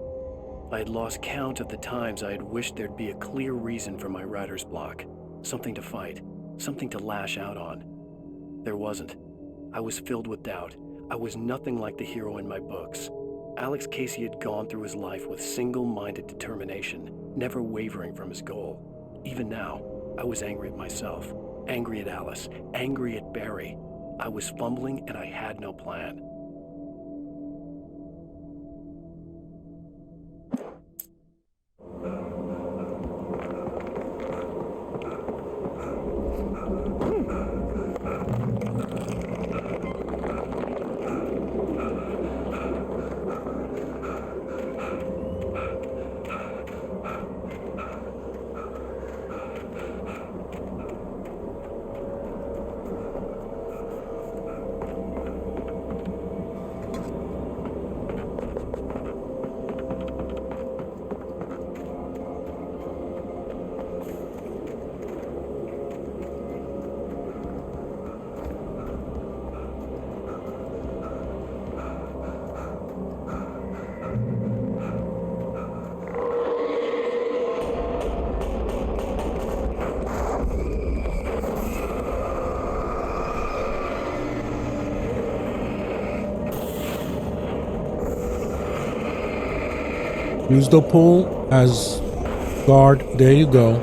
I had lost count of the times I had wished there'd be a clear reason for my writer's block. Something to fight, something to lash out on. There wasn't. I was filled with doubt. I was nothing like the hero in my books. Alex Casey had gone through his life with single-minded determination, never wavering from his goal. Even now, I was angry at myself, angry at Alice, angry at Barry. I was fumbling and I had no plan. Use the pool as guard. There you go.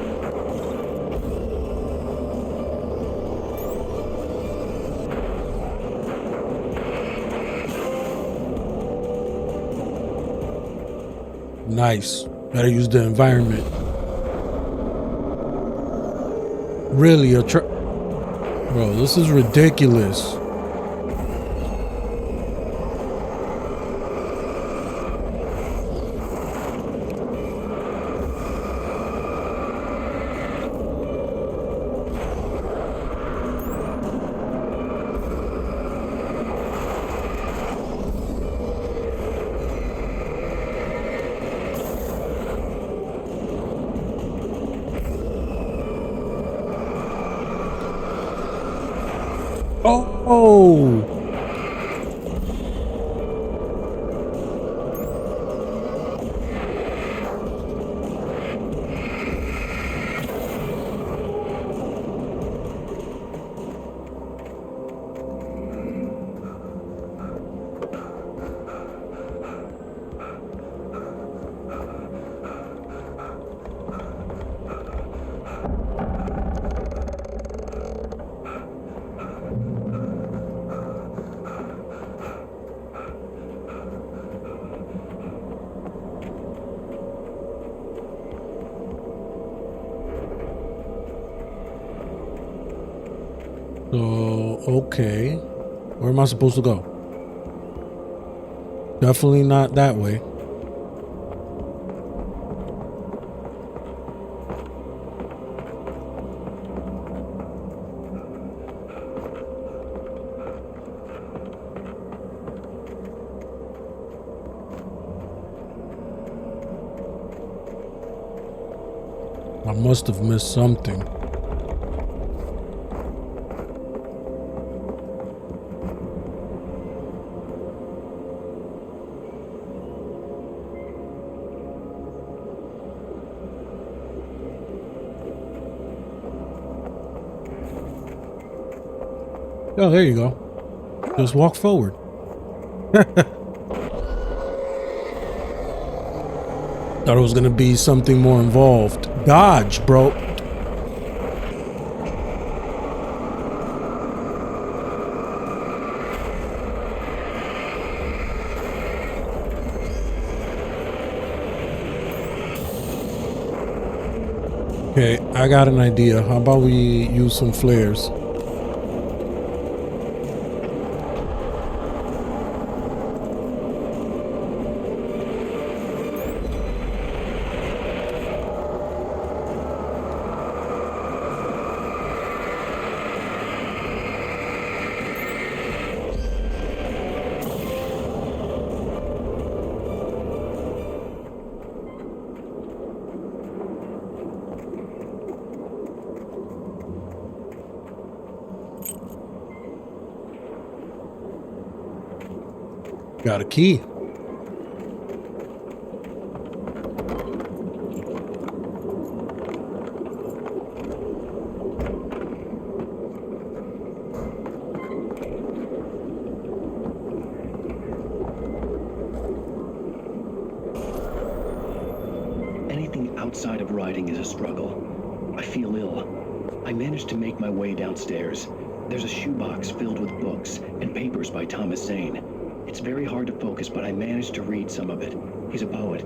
Nice. Gotta use the environment. Really, bro, this is ridiculous. Oh! Okay. Where am I supposed to go? Definitely not that way. I must have missed something. Oh, there you go. Just walk forward. Thought it was gonna be something more involved. Dodge, bro. Okay, I got an idea. How about we use some flares? Got a key. Anything outside of writing is a struggle. I feel ill. I managed to make my way downstairs. There's a shoebox filled with books and papers by Thomas Zane. It's very hard to focus, but I managed to read some of it. He's a poet,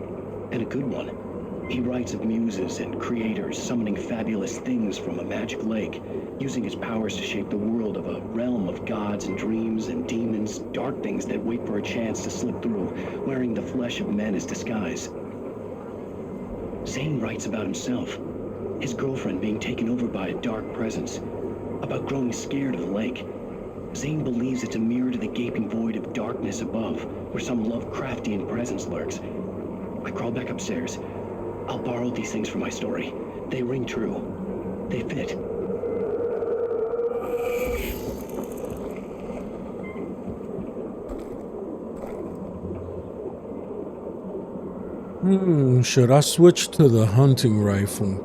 and a good one. He writes of muses and creators summoning fabulous things from a magic lake, using his powers to shape the world of a realm of gods and dreams and demons, dark things that wait for a chance to slip through, wearing the flesh of men as disguise. Zane writes about himself, his girlfriend being taken over by a dark presence, about growing scared of the lake. Zane believes it's a mirror to the gaping void of darkness above, where some Lovecraftian presence lurks. I crawl back upstairs. I'll borrow these things for my story. They ring true. They fit. Should I switch to the hunting rifle?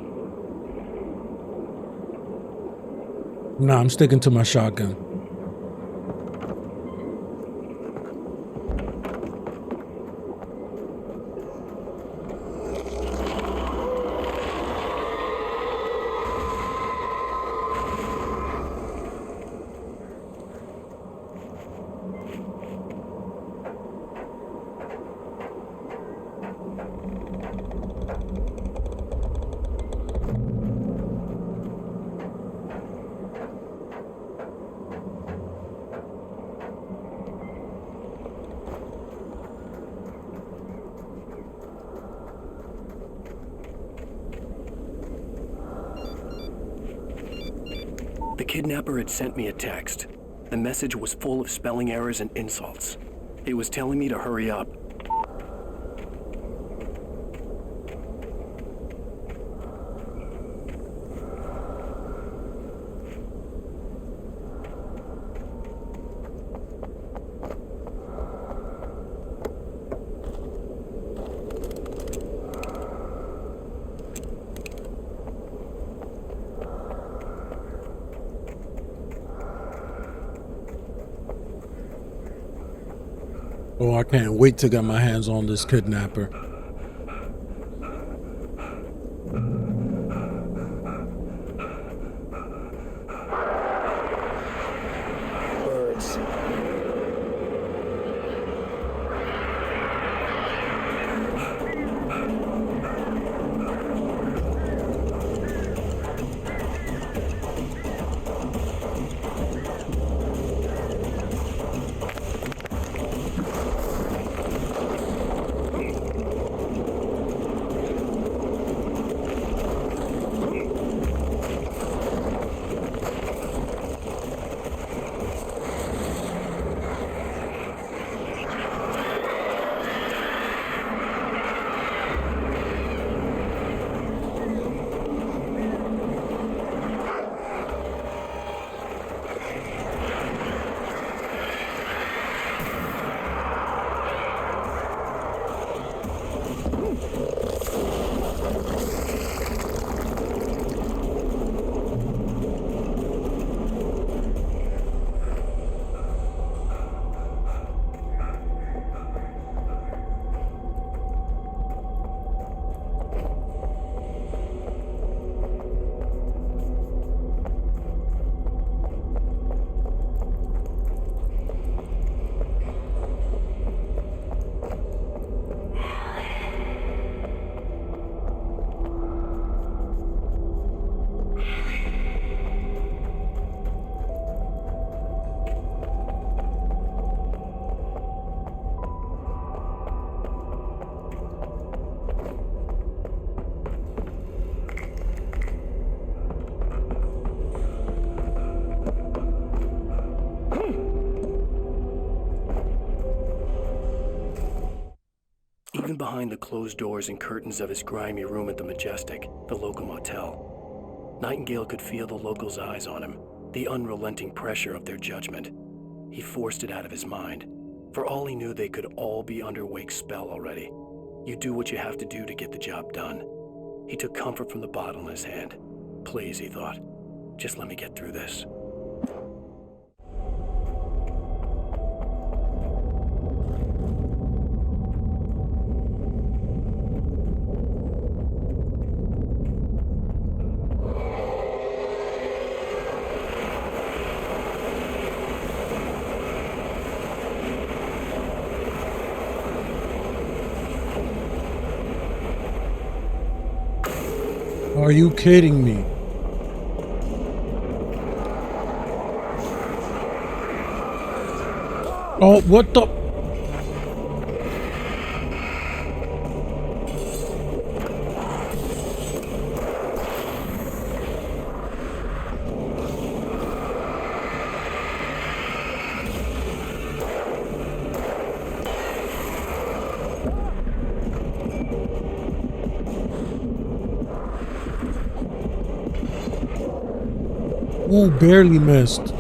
Nah, I'm sticking to my shotgun. The kidnapper had sent me a text. The message was full of spelling errors and insults. It was telling me to hurry up. Oh, I can't wait to get my hands on this kidnapper. Birds. behind the closed doors and curtains of his grimy room at the Majestic, the local motel. Nightingale could feel the locals' eyes on him, the unrelenting pressure of their judgment. He forced it out of his mind. For all he knew, they could all be under Wake's spell already. You do what you have to do to get the job done. He took comfort from the bottle in his hand. Please, he thought, just let me get through this. Are you kidding me? Oh, what the? Ooh, barely missed.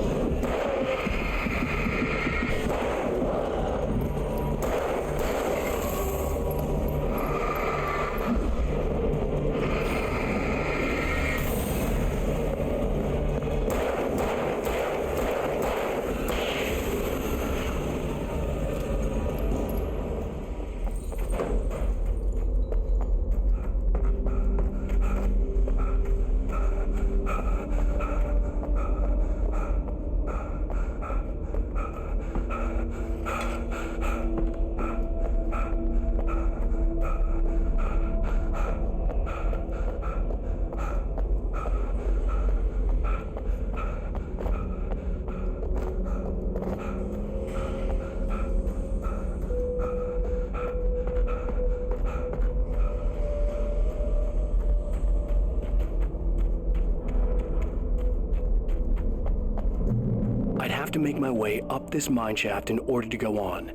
To make my way up this mineshaft in order to go on.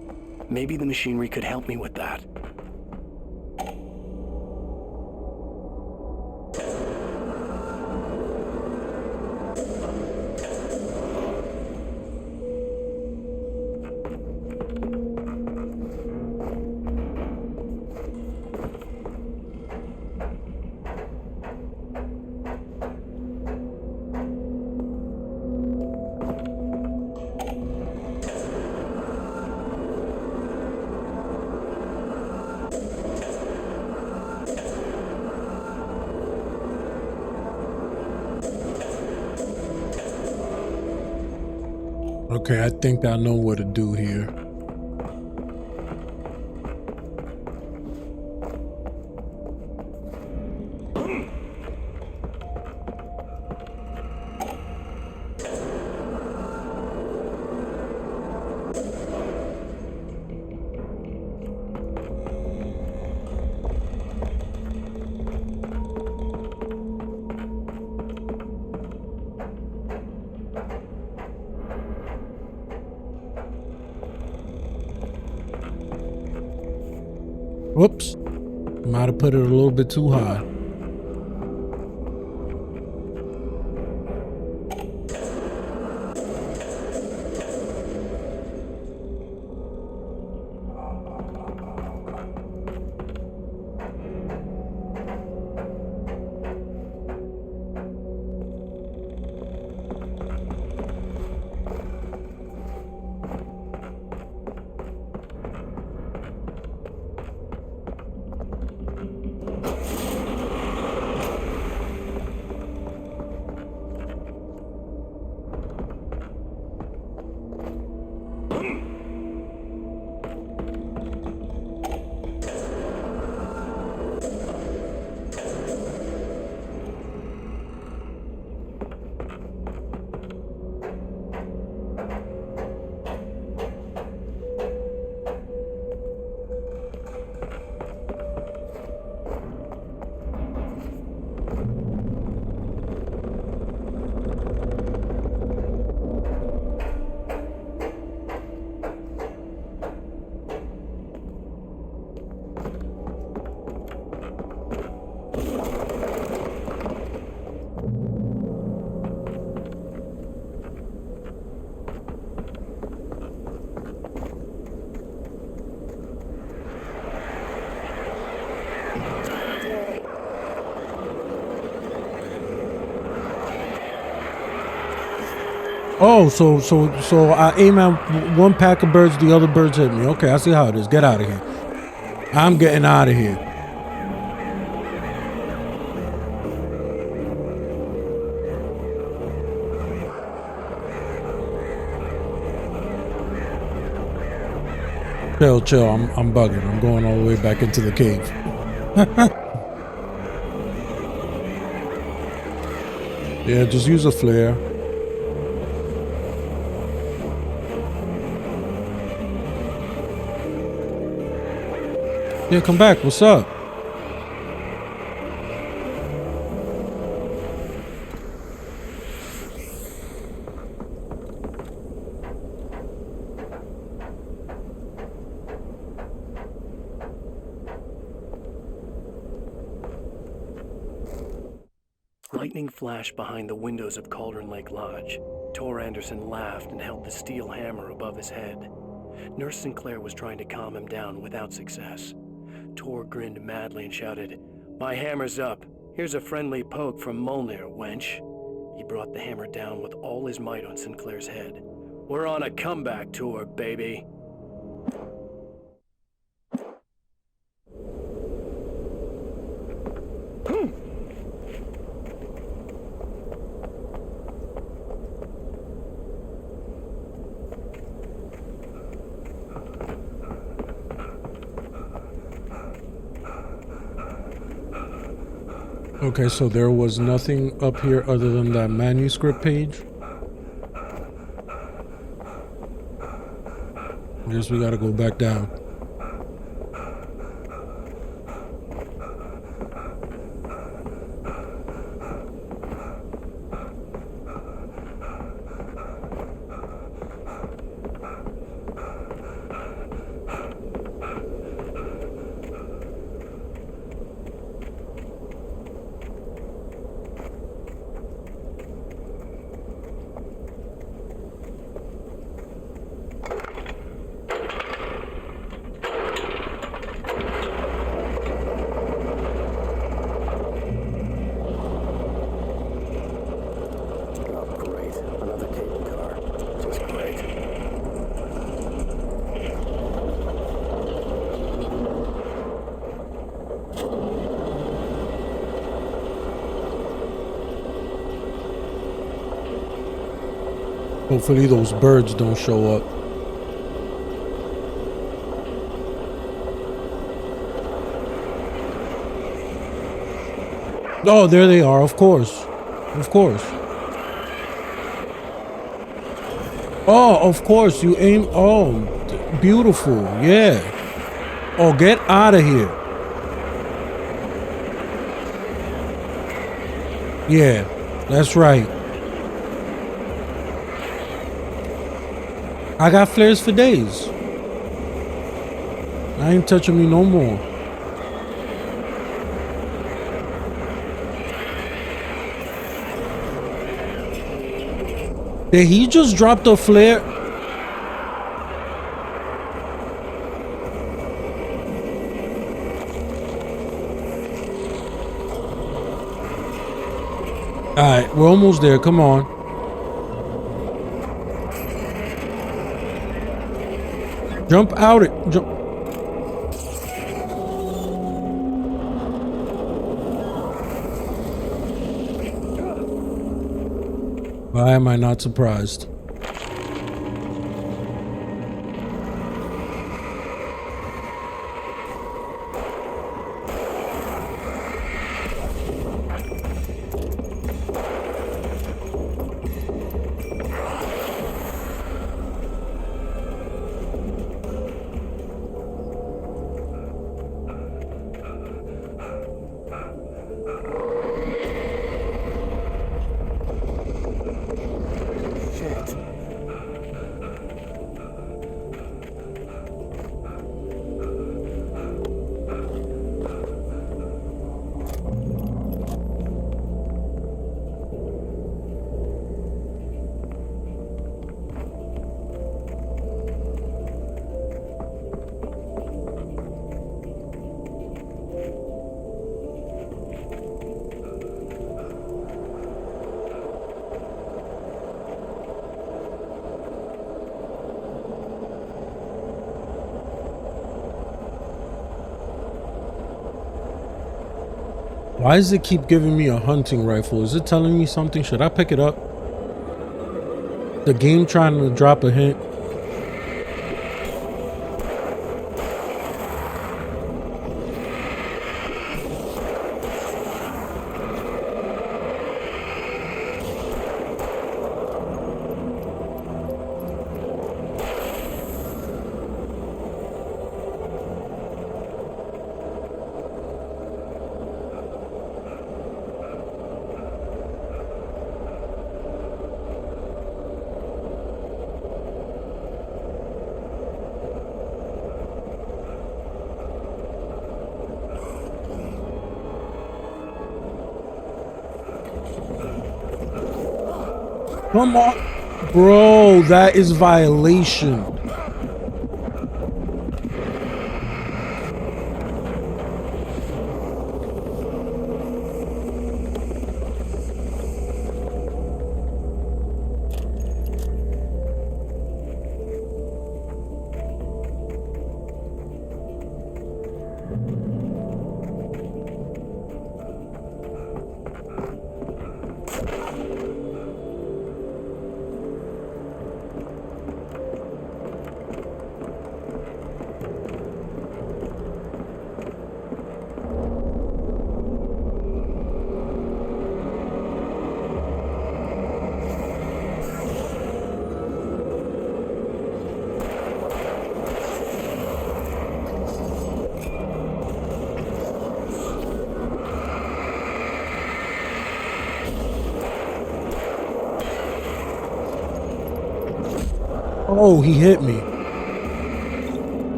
Maybe the machinery could help me with that. Okay, I think I know what to do here. Whoops, might have put it a little bit too high. Oh, so I aim at one pack of birds, the other birds hit me. Okay, I see how it is. Get out of here. I'm getting out of here. Chill. I'm bugging. I'm going all the way back into the cave. Yeah, just use a flare. Yeah, come back. What's up? Lightning flashed behind the windows of Cauldron Lake Lodge. Tor Anderson laughed and held the steel hammer above his head. Nurse Sinclair was trying to calm him down without success. Tor grinned madly and shouted, "My hammer's up. Here's a friendly poke from Molnir, wench." He brought the hammer down with all his might on Sinclair's head. "We're on a comeback tour, baby." Okay, so there was nothing up here other than that manuscript page. I guess we gotta go back down. Hopefully those birds don't show up. Oh, there they are, of course. Of course. Oh, of course, you aim. Oh, beautiful. Yeah. Oh, get out of here. Yeah, that's right. I got flares for days. I ain't touching me no more. Did he just drop the flare? Alright, we're almost there. Come on. Jump out it. Jump. Why am I not surprised? Why does it keep giving me a hunting rifle? Is it telling me something? Should I pick it up? The game trying to drop a hint. Come on, bro, that is violation. Oh, he hit me.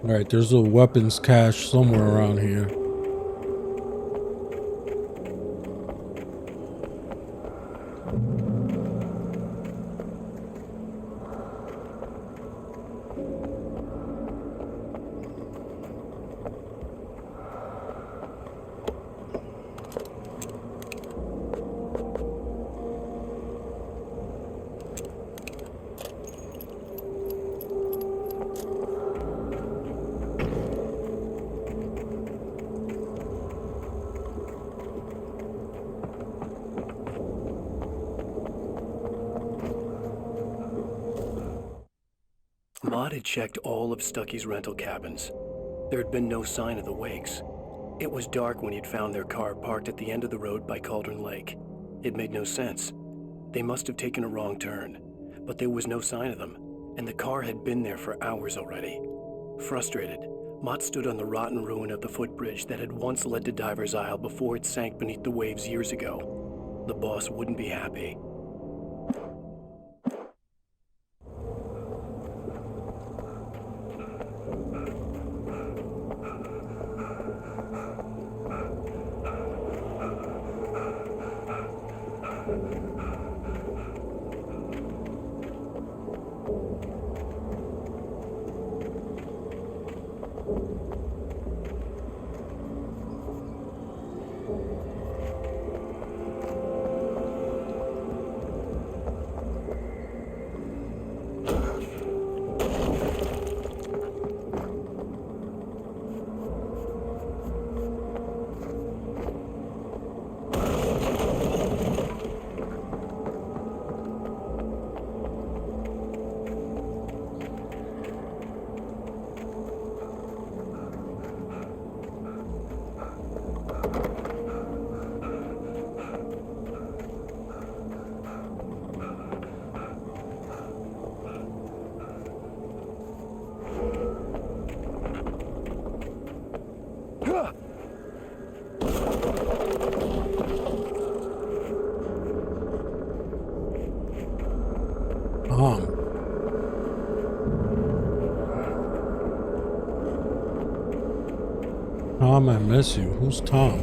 All right, there's a weapons cache somewhere around here. Maud had checked all of Stucky's rental cabins. There had been no sign of the Wakes. It was dark when he'd found their car parked at the end of the road by Cauldron Lake. It made no sense. They must have taken a wrong turn, but there was no sign of them, and the car had been there for hours already. Frustrated, Mott stood on the rotten ruin of the footbridge that had once led to Diver's Isle before it sank beneath the waves years ago. The boss wouldn't be happy. Tom, I miss you. Who's Tom?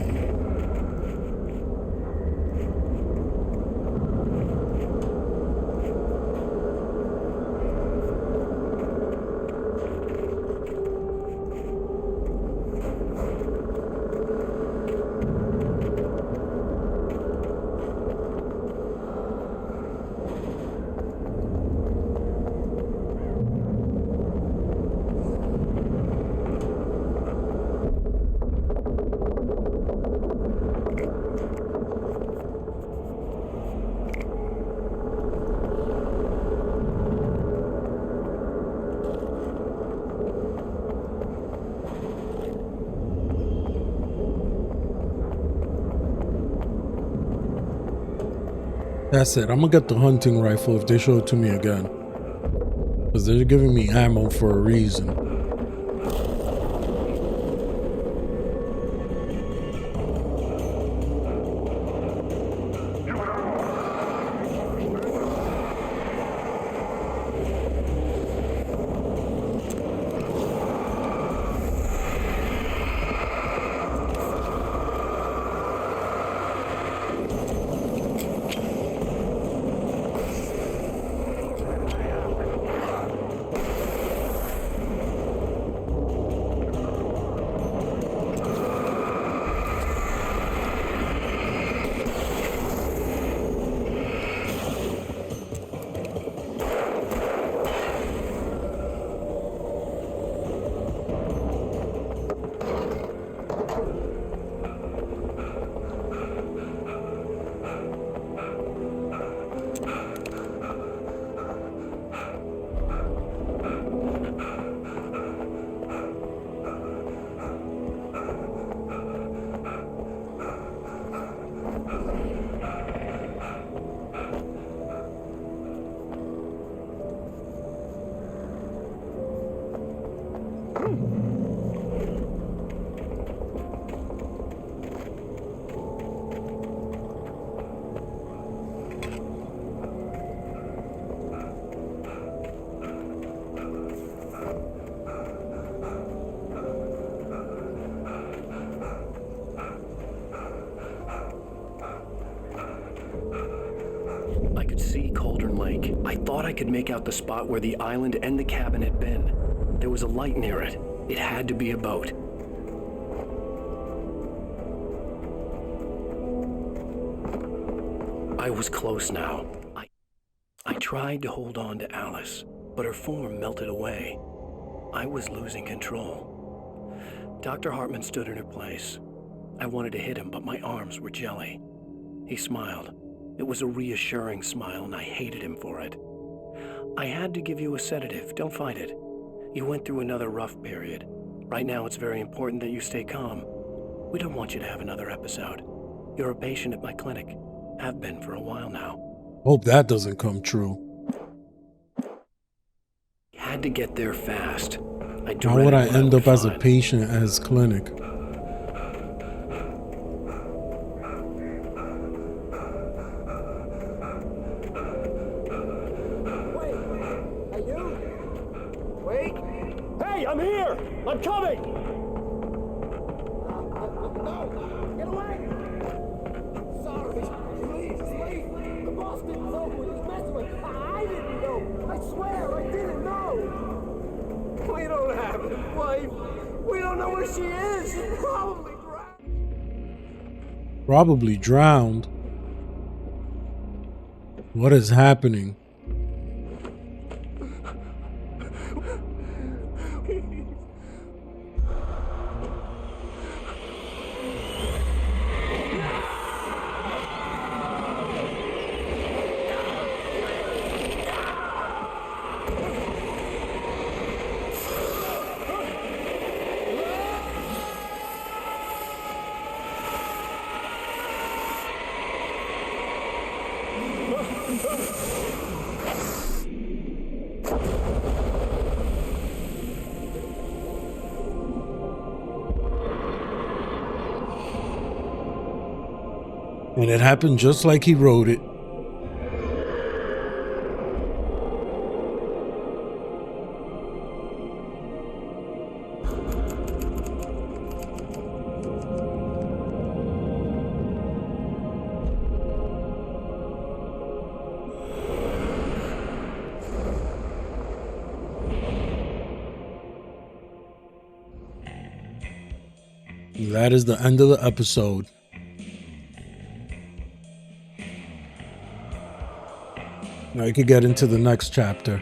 That's it. I'm gonna get the hunting rifle if they show it to me again. Because they're giving me ammo for a reason. I could see Cauldron Lake. I thought I could make out the spot where the island and the cabin had been. There was a light near it. It had to be a boat. I was close now. I tried to hold on to Alice, but her form melted away. I was losing control. Dr. Hartman stood in her place. I wanted to hit him, but my arms were jelly. He smiled. It was a reassuring smile, and I hated him for it. I had to give you a sedative. Don't fight it. You went through another rough period. Right now, it's very important that you stay calm. We don't want you to have another episode. You're a patient at my clinic. Have been for a while now. Hope that doesn't come true. Had to get there fast. How would I end up as a patient at his clinic? Hey, I'm here! I'm coming! No! Get away! Sorry, please, leave! The boss didn't know who he was messing with. I didn't know! I swear, I didn't know! We don't have his wife! We don't know where she is! She's probably drowned! Probably drowned? What is happening? And it happened just like he wrote it. That is the end of the episode. Now you could get into the next chapter.